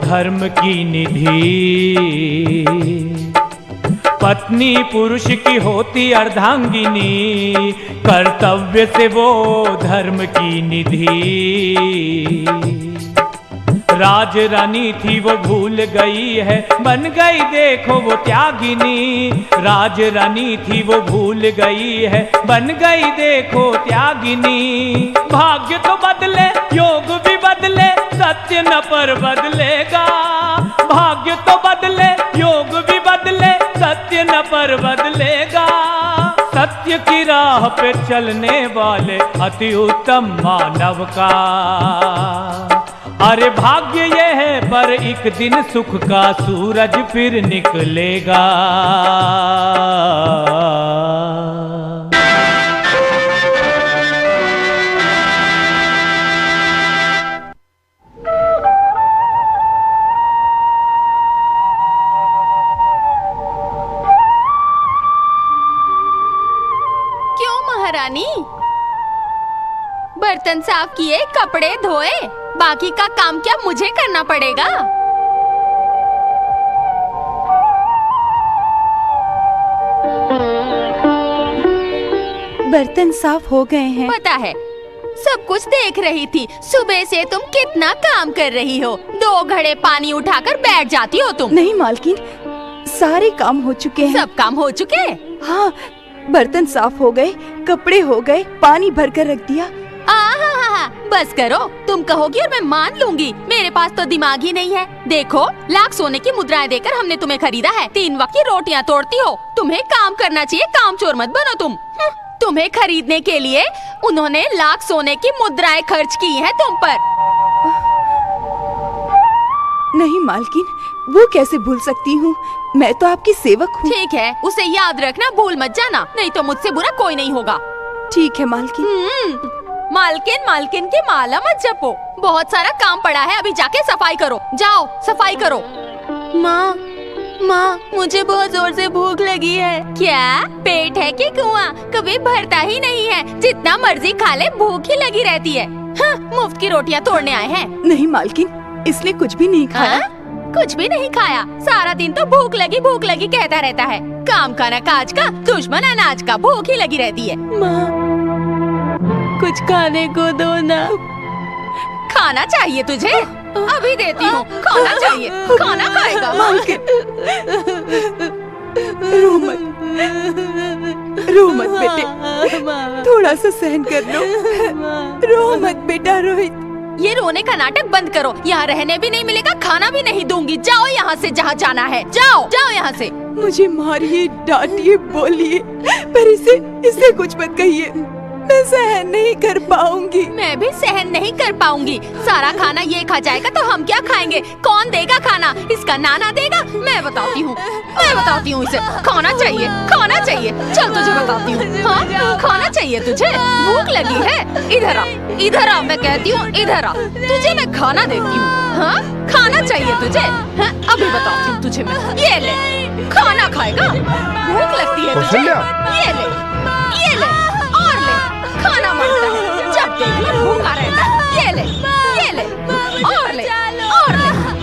धर्म की निधि। पत्नी पुरुष की होती अर्धांगिनी, कर्तव्य से वो धर्म की निधि। राज रानी थी वो भूल गई है, बन गई देखो वो त्यागिनी। राज रानी थी वो भूल गई है, बन गई देखो त्यागिनी। भाग्य तो बदले, योग भी बदले, सत्य न पर बदलेगा। भाग्य तो बदले, योग भी बदले, सत्य न पर बदलेगा। सत्य की राह पे चलने वाले अति उत्तम मानव का। अरे भाग्य ये है पर एक दिन सुख का सूरज फिर निकलेगा। क्यों महारानी? बर्तन साफ किए, कपड़े धोए, बाकी का काम क्या मुझे करना पड़ेगा? बर्तन साफ हो गए हैं। पता है, सब कुछ देख रही थी। सुबह से तुम कितना काम कर रही हो। 2 घड़े पानी उठाकर बैठ जाती हो तुम। नहीं मालकिन, सारे काम हो चुके हैं। सब काम हो चुके? हाँ, बर्तन साफ हो गए, कपड़े हो गए, पानी भरकर रख दिया। बस करो, तुम कहोगी और मैं मान लूंगी। मेरे पास तो दिमाग ही नहीं है। देखो, लाख सोने की मुद्राएं देकर हमने तुम्हें खरीदा है। 3 वक्त की रोटियां तोड़ती हो। तुम्हें काम करना चाहिए, कामचोर मत बनो तुम। तुम्हें खरीदने के लिए उन्होंने लाख सोने की मुद्राएं खर्च की हैं तुम पर। नहीं मालकिन, वो कैसे भूल सकती हूँ? मैं तो आपकी सेवक हूँ। ठीक है, उसे याद रखना, भूल मत जाना, नहीं तो मुझसे बुरा कोई नहीं होगा। ठीक है मालकिन। मालकिन मालकिन की माला मत जपो। बहुत सारा काम पड़ा है, अभी जाके सफाई करो। जाओ, सफाई करो। माँ माँ, मुझे बहुत जोर से भूख लगी है। क्या पेट है कि कुआं? कभी भरता ही नहीं है, जितना मर्जी खा ले भूख ही लगी रहती है। हाँ, मुफ्त की रोटियां तोड़ने आए हैं। नहीं मालकिन, इसने कुछ भी नहीं खाया। कुछ भी नहीं खाया? सारा दिन तो भूख लगी कहता रहता है। काम का ना काज का, दुश्मन अनाज का, भूख ही लगी रहती है। माँ, कुछ खाने को दो ना। खाना चाहिए तुझे? अभी देती हूँ। खाना चाहिए, खाना खाएगा। रो मत बेटे, थोड़ा सा सहन कर लो। रो मत बेटा रोहित। ये रोने का नाटक बंद करो। यहाँ रहने भी नहीं मिलेगा, खाना भी नहीं दूंगी। जाओ यहाँ से, जहाँ जाना है। जाओ जाओ यहाँ से। मुझे मारिए, डांटिए, बोलिए, पर इसे कुछ मत कहिए। मैं सहन नहीं कर पाऊंगी। मैं भी सहन नहीं कर पाऊंगी। सारा खाना ये खा जाएगा तो हम क्या खाएंगे? कौन देगा खाना? इसका नाना देगा? मैं बताती हूँ इसे। खाना चाहिए, खाना चाहिए। चल तुझे बताती हूँ। हाँ, खाना चाहिए तुझे? भूख लगी है? इधर आ, मैं कहती हूँ इधर आ। तुझे मैं खाना देती हूँ। हाँ, खाना चाहिए तुझे? हाँ, अभी बताती हूँ तुझे मैं। ये ले, खाना खाएगा? भूख लगती है तुझे? ये ले और ले। खाना मांगता है, जब देख लो भूखा रहता है। ये ले और ले।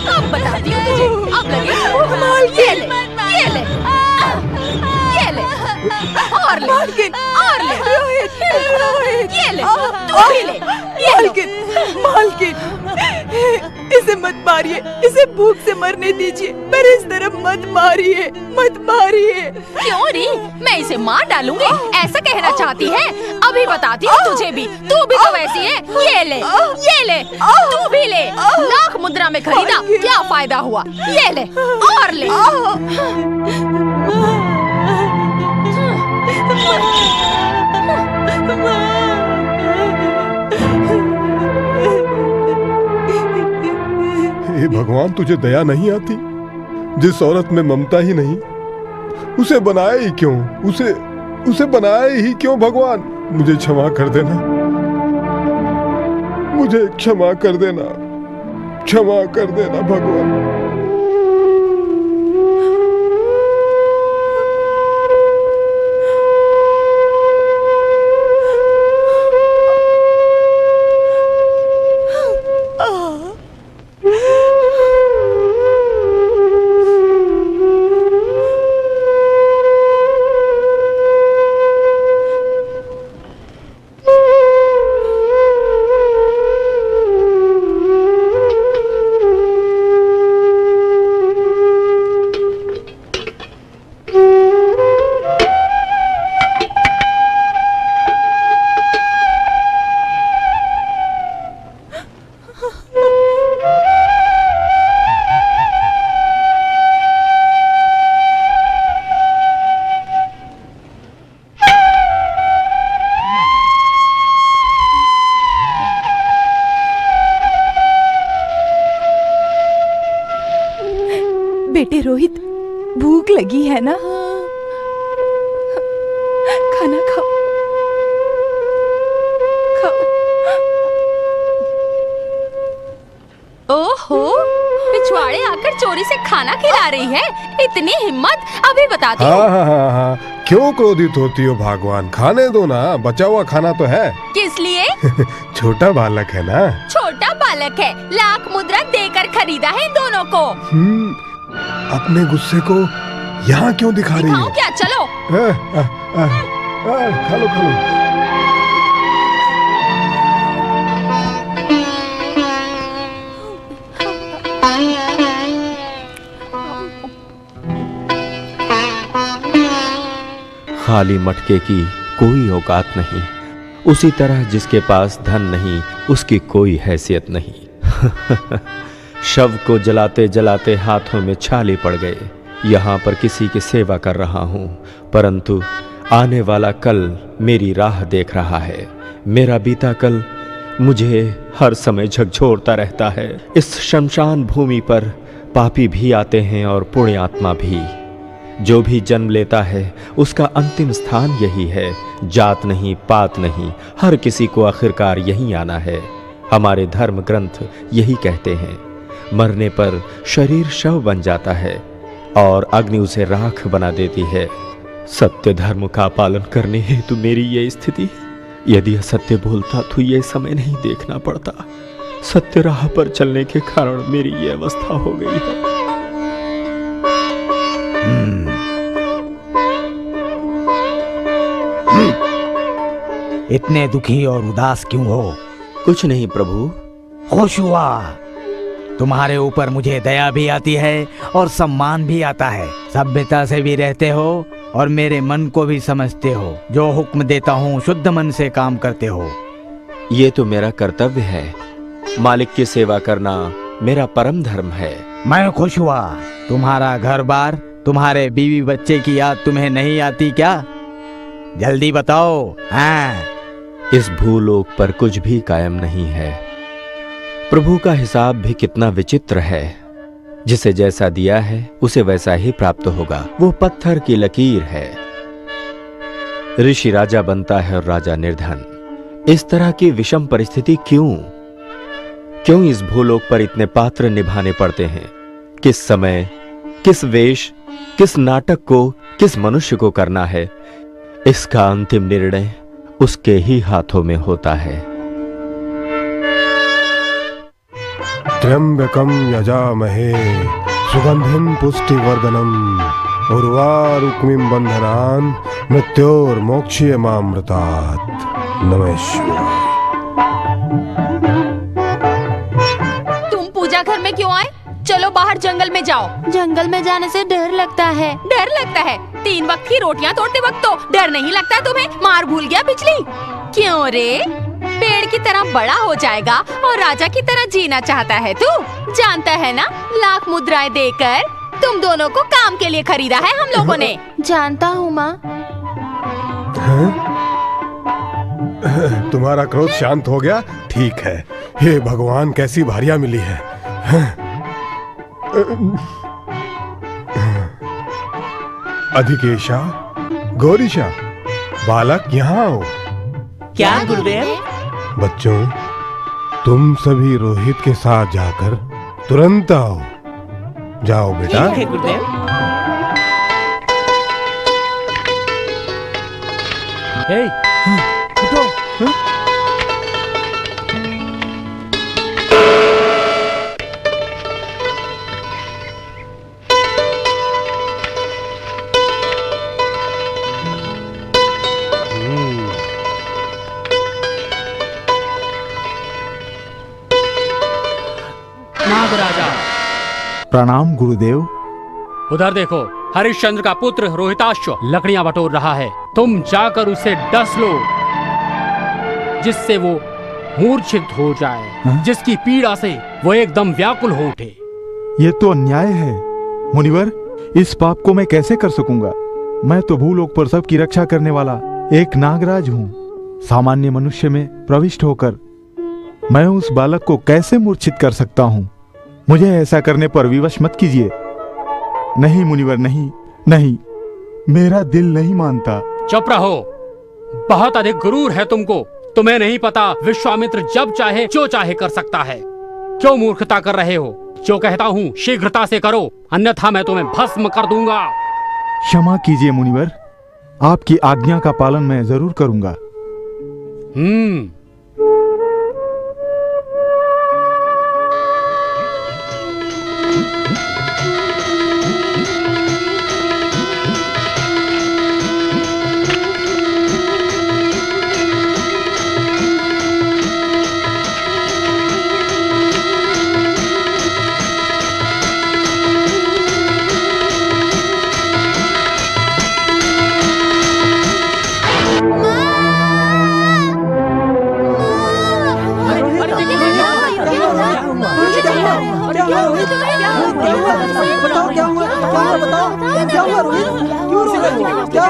अब बताती हूँ तुझे, अब लगे भूख। ये ले और ले। ये ले, तू भी ले। मालकिन, इसे मत मारिए, इसे भूख से मरने दीजिए, पर इस तरफ मत मारिए। क्यों री? मैं इसे मार डालूंगी, ऐसा कहना चाहती है? अभी बताती हूँ तुझे भी, तू भी तो वैसी है। ये ले, तू भी ले। लाख मुद्रा में खरीदा, क्या फायदा हुआ? ये ले और ले। हे भगवान, तुझे दया नहीं आती? जिस औरत में ममता ही नहीं, उसे बनाए ही क्यों? उसे बनाए ही क्यों? भगवान, मुझे क्षमा कर देना, मुझे क्षमा कर देना भगवान। बेटे रोहित, भूख लगी है ना? खाना खाओ। ओहो, पिछवाड़े आकर चोरी से खाना खिला रही है? इतनी हिम्मत! अभी बताती हूँ। हाँ, क्यों क्रोधित होती हो भगवान? खाने दो ना, बचा हुआ खाना तो है। किस लिए? छोटा बालक है ना। छोटा बालक है, लाख मुद्रा देकर खरीदा है इन दोनों को। अपने गुस्से को यहाँ क्यों दिखा रही हो? क्या? चलो। खा लो। खाली मटके की कोई औकात नहीं, उसी तरह जिसके पास धन नहीं उसकी कोई हैसियत नहीं। शव को जलाते जलाते हाथों में छाले पड़ गए। यहाँ पर किसी की सेवा कर रहा हूँ, परंतु आने वाला कल मेरी राह देख रहा है। मेरा बीता कल मुझे हर समय झकझोरता रहता है। इस शमशान भूमि पर पापी भी आते हैं और पुण्य आत्मा भी। जो भी जन्म लेता है उसका अंतिम स्थान यही है। जात नहीं, पात नहीं, हर किसी को आखिरकार यहीं आना है। हमारे धर्म ग्रंथ यही कहते हैं। मरने पर शरीर शव बन जाता है और अग्नि उसे राख बना देती है। सत्य धर्म का पालन करने हेतु मेरी ये स्थिति। यदि असत्य बोलता तो ये समय नहीं देखना पड़ता। सत्य राह पर चलने के कारण मेरी ये अवस्था हो गई है। इतने दुखी और उदास क्यों हो? कुछ नहीं प्रभु। खुश हुआ। तुम्हारे ऊपर मुझे दया भी आती है और सम्मान भी आता है। सभ्यता से भी रहते हो और मेरे मन को भी समझते हो। जो हुक्म देता हूँ शुद्ध मन से काम करते हो। ये तो मेरा कर्तव्य है। मालिक की सेवा करना मेरा परम धर्म है। मैं खुश हुआ। तुम्हारा घर बार, तुम्हारे बीवी बच्चे की याद तुम्हें नहीं आती क्या? जल्दी बताओ। हाँ। इस भूलोक पर कुछ भी कायम नहीं है। प्रभु का हिसाब भी कितना विचित्र है। जिसे जैसा दिया है उसे वैसा ही प्राप्त होगा। वो पत्थर की लकीर है। ऋषि राजा बनता है और राजा निर्धन। इस तरह की विषम परिस्थिति क्यों? क्यों इस भूलोक पर इतने पात्र निभाने पड़ते हैं? किस समय, किस वेश, किस नाटक को, किस मनुष्य को करना है, इसका अंतिम निर्णय उसके ही हाथों में होता है। त्र्यंबकम यजामहे सुगंधिम पुष्टिवर्धनम उर्वारुक्मिम बंधनान मृत्योर्मोक्षयमामृतात्। नमः शिवाय। तुम पूजा घर में क्यों आए? चलो बाहर जंगल में जाओ। जंगल में जाने से डर लगता है। डर लगता है? 3 वक्त की रोटियां तोड़ते वक्त तो डर नहीं लगता तुम्हें? मार भूल गया पिछली? क्यों रे? पेड़ की तरह बड़ा हो जाएगा और राजा की तरह जीना चाहता है तू। जानता है ना, लाख मुद्राएं देकर तुम दोनों को काम के लिए खरीदा है हम लोगों ने। जानता हूँ माँ। तुम्हारा क्रोध शांत हो गया? ठीक है। हे भगवान, कैसी भारियां मिली है। अधिकेशा, गौरीशा, बालक यहाँ आओ। क्या गुरुदेव? बच्चों, तुम सभी रोहित के साथ जाकर तुरंत आओ। जाओ बेटा। ठीक है गुरुदेव। हे, उठो। नागराजा। प्रणाम गुरुदेव। उधर देखो, हरिश्चंद्र का पुत्र रोहिताश्व लकड़ियां बटोर रहा है। तुम जाकर उसे डस लो, जिससे वो मूर्छित हो जाए। जिसकी पीड़ा से वो एकदम व्याकुल हो उठे। ये तो अन्याय है मुनिवर। इस पाप को मैं कैसे कर सकूंगा? मैं तो भूलोक पर सबकी रक्षा करने वाला एक नागराज हूँ। सामान्य मनुष्य में प्रविष्ट होकर मैं उस बालक को कैसे मूर्छित कर सकता हूँ? मुझे ऐसा करने पर विवश मत कीजिए। नहीं मुनिवर, नहीं नहीं, मेरा दिल नहीं मानता। चुप रहो। बहुत अधिक गुरूर है तुमको। तुम्हें नहीं पता विश्वामित्र जब चाहे जो चाहे कर सकता है। क्यों मूर्खता कर रहे हो? जो कहता हूँ शीघ्रता से करो, अन्यथा मैं तुम्हें भस्म कर दूंगा। क्षमा कीजिए मुनिवर, आपकी आज्ञा का पालन मैं जरूर करूंगा।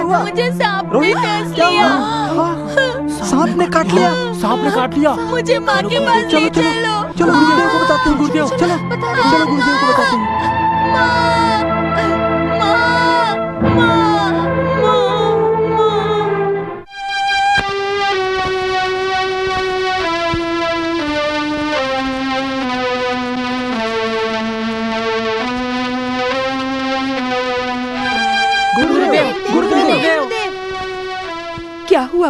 मुझे सांप ने डस लिया। सांप ने काट लिया। सांप ने काट लिया। मुझे माँ के पास ले चलो। चलो गुरुदेव को बताते हैं। गुरुदेव चलो चलो गुरुदेव को बताते हैं।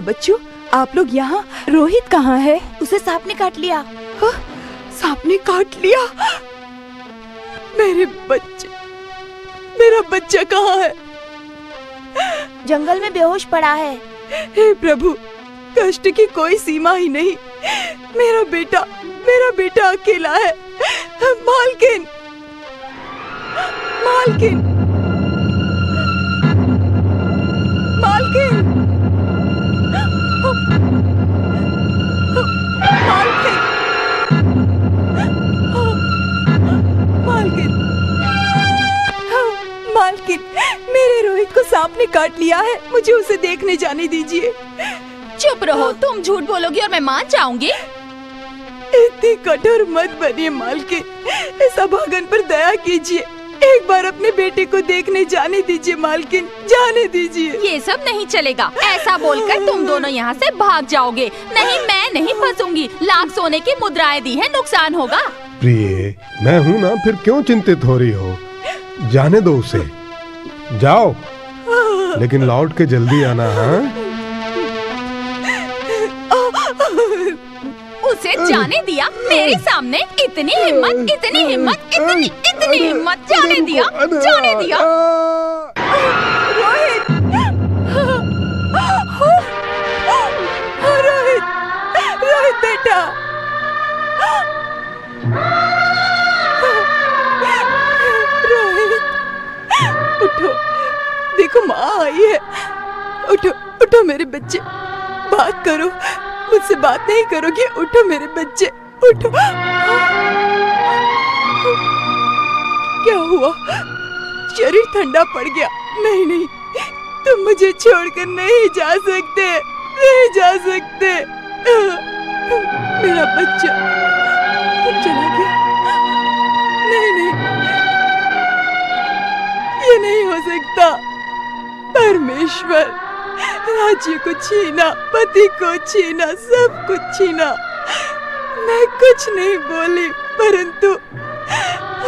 बच्चों, आप लोग यहाँ? रोहित कहाँ है? उसे सांप ने काट लिया। सांप ने काट लिया? मेरा बच्चा कहाँ है? जंगल में बेहोश पड़ा है। हे प्रभु, कष्ट की कोई सीमा ही नहीं। मेरा बेटा अकेला है। मालकिन, मालकिन, मालकिन, मालकिन, मालकिन, मेरे रोहित को सांप ने काट लिया है। मुझे उसे देखने जाने दीजिए। चुप रहो, तुम झूठ बोलोगी और मैं मान जाऊंगी। इतनी कठोर मत बनिए मालकिन, इस अभागन पर दया कीजिए। एक बार अपने बेटे को देखने जाने दीजिए मालकिन, जाने दीजिए। ये सब नहीं चलेगा। ऐसा बोलकर तुम दोनों यहाँ से भाग जाओगे। नहीं, मैं नहीं फंसूंगी। लाख सोने की मुद्राएं दी है, नुकसान होगा। प्रिय, मैं हूँ ना, फिर क्यों चिंतित हो रही हो? जाने दो उसे, जाओ, लेकिन लौट के जल्दी आना। हाँ, उसे जाने दिया मेरे सामने? इतनी हिम्मत, इतनी हिम्मत, इतनी हिम्मत! जाने दिया, जाने दिया। रोहित, रोहित, रोहित बेटा, रोहित, उठो, देखो माँ आई है। उठो, उठो मेरे बच्चे, बात करो। मुझसे बात नहीं करोगे? उठो मेरे बच्चे, उठो। क्या हुआ? शरीर ठंडा पड़ गया? नहीं नहीं, तुम मुझे छोड़कर नहीं जा सकते, नहीं जा सकते। मेरा बच्चा चला गया? नहीं नहीं, ये नहीं हो सकता। परमेश्वर, राज्य को छीना, पति को छीना, सब कुछ छीना। मैं कुछ नहीं बोली, परंतु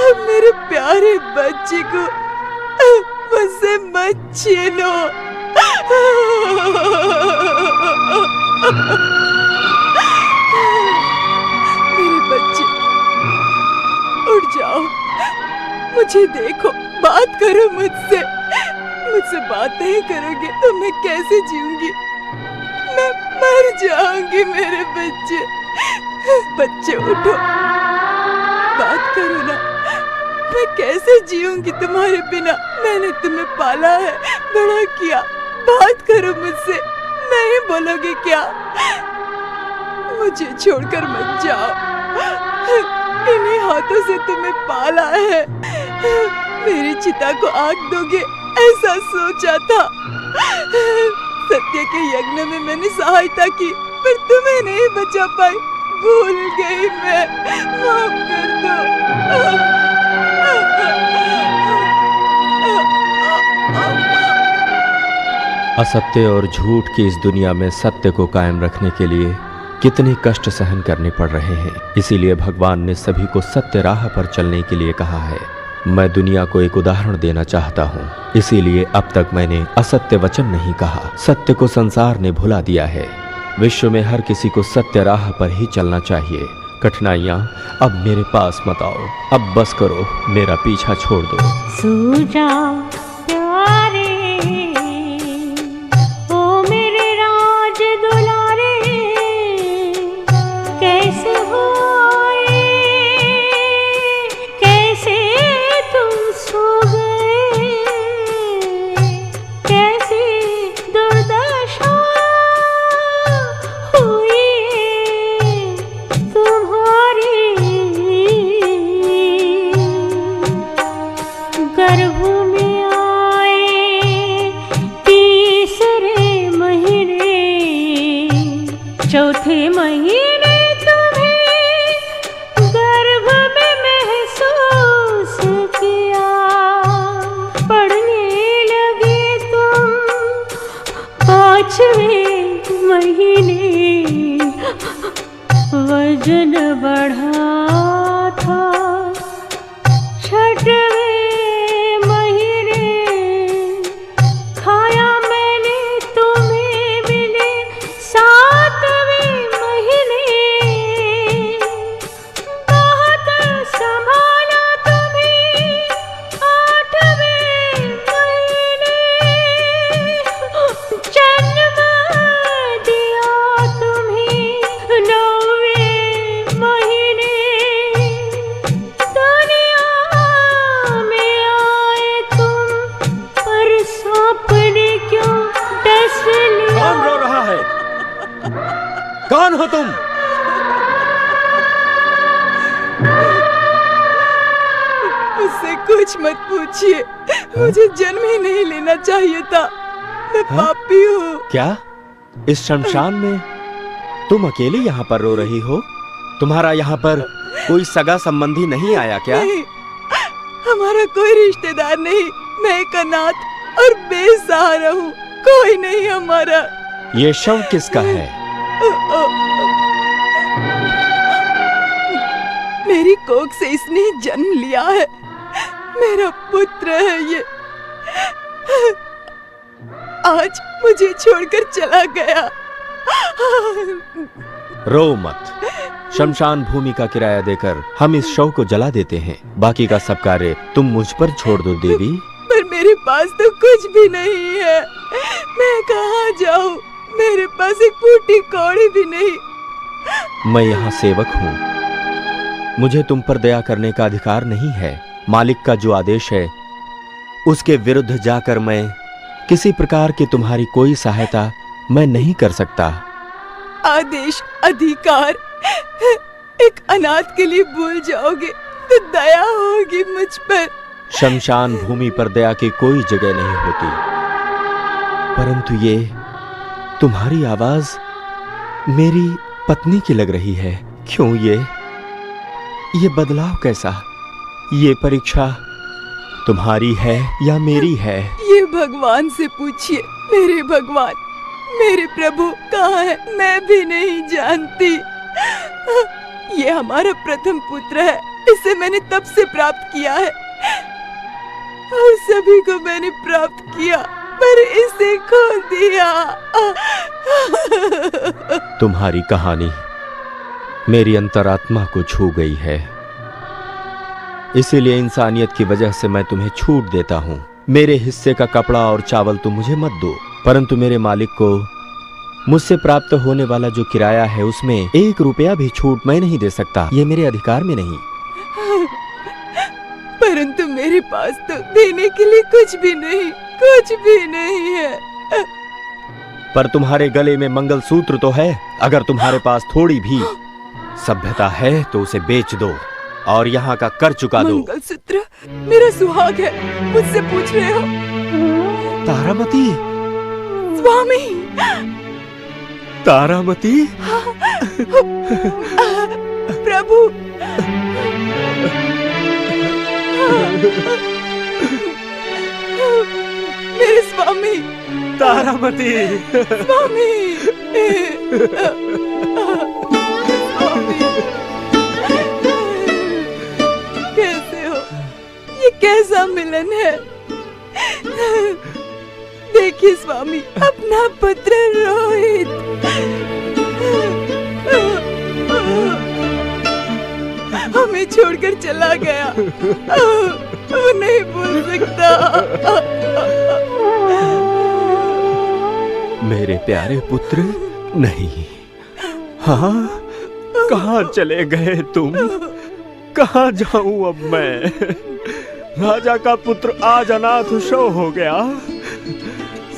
अब मेरे प्यारे बच्चे को मुझसे मत छीनो। मेरे बच्चे, उठ जाओ, मुझे देखो, बात करो मुझसे। मुझसे बात नहीं करोगे तो मैं कैसे जीऊंगी? मैं मर जाऊंगी। मेरे बच्चे, बच्चे उठो, बात करो ना। मैं कैसे जीऊंगी तुम्हारे बिना? मैंने तुम्हें पाला है, बड़ा किया। बात करो मुझसे, नहीं बोलोगे क्या? मुझे छोड़कर मत जाओ। इन्हीं हाथों से तुम्हें पाला है। मेरी चिता को आग दोगे ऐसा सोचा था। सत्य के यज्ञ में मैंने सहायता की, पर तुम्हें नहीं बचा पाई। भूल गई मैं, माफ कर दो। असत्य और झूठ की इस दुनिया में सत्य को कायम रखने के लिए कितने कष्ट सहन करने पड़ रहे हैं। इसीलिए भगवान ने सभी को सत्य राह पर चलने के लिए कहा है। मैं दुनिया को एक उदाहरण देना चाहता हूँ, इसीलिए अब तक मैंने असत्य वचन नहीं कहा। सत्य को संसार ने भुला दिया है। विश्व में हर किसी को सत्य राह पर ही चलना चाहिए। कठिनाइयाँ अब मेरे पास मत आओ, अब बस करो, मेरा पीछा छोड़ दो। सो जाओ प्यारे, ओ मेरे राज दुलारे, कैसे हो चौथे महीने तुम्हें गर्भ में महसूस किया, पढ़ने लगे तुम 5वें महीने, वजन बढ़ा था 6वें महीने, खाया मैंने तुम्हें मिले हो तुम? मुझसे कुछ मत पूछिए, मुझे जन्म ही नहीं लेना चाहिए था। मैं पापी हूँ। क्या इस शमशान में तुम अकेले यहाँ पर रो रही हो? तुम्हारा यहाँ पर कोई सगा संबंधी नहीं आया क्या? नहीं, हमारा कोई रिश्तेदार नहीं। मैं एक अनाथ और बेसहारा हूँ, कोई नहीं हमारा। ये शव किसका है? मेरी कोख से इसने जन्म लिया है, मेरा पुत्र है ये। आज मुझे छोड़कर चला गया। रो मत, शमशान भूमि का किराया देकर हम इस शव को जला देते हैं। बाकी का सब कार्य तुम मुझ पर छोड़ दो देवी। पर मेरे पास तो कुछ भी नहीं है, मैं कहाँ जाऊँ? मेरे पास एक फूटी कौड़ी भी नहीं। मैं यहाँ सेवक हूँ, मुझे तुम पर दया करने का अधिकार नहीं है। मालिक का जो आदेश है उसके विरुद्ध जाकर मैं किसी प्रकार की तुम्हारी कोई सहायता मैं नहीं कर सकता। आदेश, अधिकार एक अनाथ के लिए भूल जाओगे तो दया होगी मुझ पर। शमशान भूमि पर दया की कोई जगह नहीं होती, परंतु ये तुम्हारी आवाज मेरी पत्नी की लग रही है। क्यों ये बदलाव कैसा? ये परीक्षा तुम्हारी है या मेरी है? ये भगवान से पूछिए। मेरे भगवान, मेरे प्रभु कहाँ है मैं भी नहीं जानती। ये हमारा प्रथम पुत्र है, इसे मैंने तब से प्राप्त किया है और सभी को मैंने प्राप्त किया, पर इसे खो दिया। तुम्हारी कहानी मेरी अंतरात्मा को छू गई है, इसीलिए इंसानियत की वजह से मैं तुम्हें छूट देता हूँ। मेरे हिस्से का कपड़ा और चावल तुम मुझे मत दो, परंतु मेरे मालिक को मुझसे प्राप्त होने वाला जो किराया है उसमें 1 रुपया भी छूट मैं नहीं दे सकता। ये मेरे अधिकार में नहीं। परंतु मेरे पास तो देने के लिए कुछ भी नहीं है। पर तुम्हारे गले में मंगलसूत्र तो है। अगर तुम्हारे पास थोड़ी भी सभ्यता है तो उसे बेच दो और यहाँ का कर चुका दो। मंगलसूत्र मेरा सुहाग है, मुझसे पूछ रहे हो? तारामती, स्वामी तारामती। प्रभु, मेरे स्वामी तारामती। स्वामी, कैसे हो? ये कैसा मिलन है? देखिए स्वामी, अपना पुत्र रोहित हमें छोड़कर चला गया। वो नहीं भूल सकता। मेरे प्यारे पुत्र, नहीं। हाँ, कहाँ चले गए तुम? कहाँ जाऊं अब मैं? राजा का पुत्र आज अनाथ शव हो गया।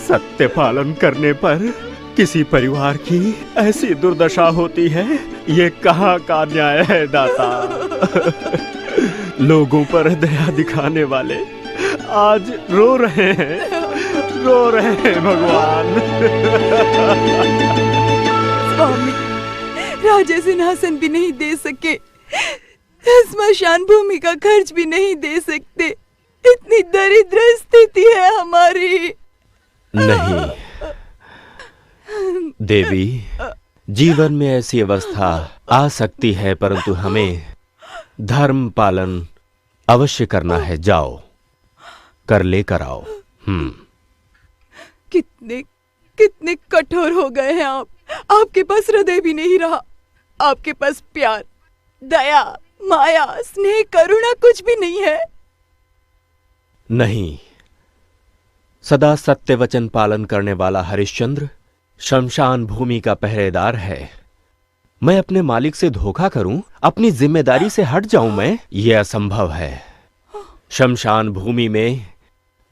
सत्य पालन करने पर किसी परिवार की ऐसी दुर्दशा होती है, ये कहाँ का न्याय है दाता? लोगों पर दया दिखाने वाले आज रो रहे हैं भगवान। स्वामी, राजा सिंहासन भी नहीं दे सके, स्मशान भूमि का खर्च भी नहीं दे सकते, इतनी दरिद्र स्थिति है हमारी। नहीं देवी, जीवन में ऐसी अवस्था आ सकती है, परंतु हमें धर्म पालन अवश्य करना है। जाओ, कर लेकर आओ। कितने कठोर हो गए हैं आप। आपके पास हृदय भी नहीं रहा। आपके पास प्यार, दया, माया, स्नेह, करुणा कुछ भी नहीं है। नहीं, सदा सत्य वचन पालन करने वाला हरिश्चंद्र शमशान भूमि का पहरेदार है। मैं अपने मालिक से धोखा करूं, अपनी जिम्मेदारी से हट जाऊं मैं? यह असंभव है। शमशान भूमि में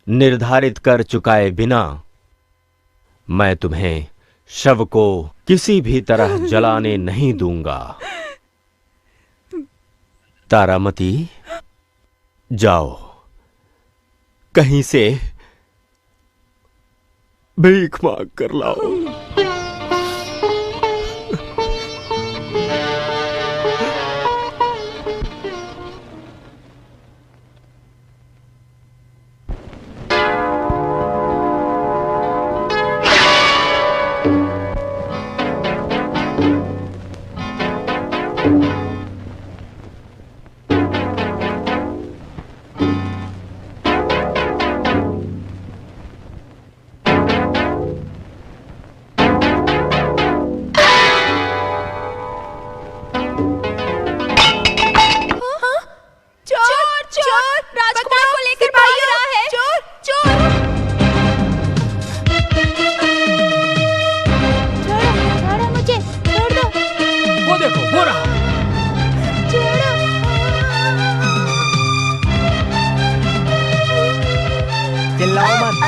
निर्धारित कर चुकाए बिना मैं तुम्हें शव को किसी भी तरह जलाने नहीं दूंगा। तारामती, जाओ, कहीं से भीख मांग कर लाओ। चिल्लाओ मत।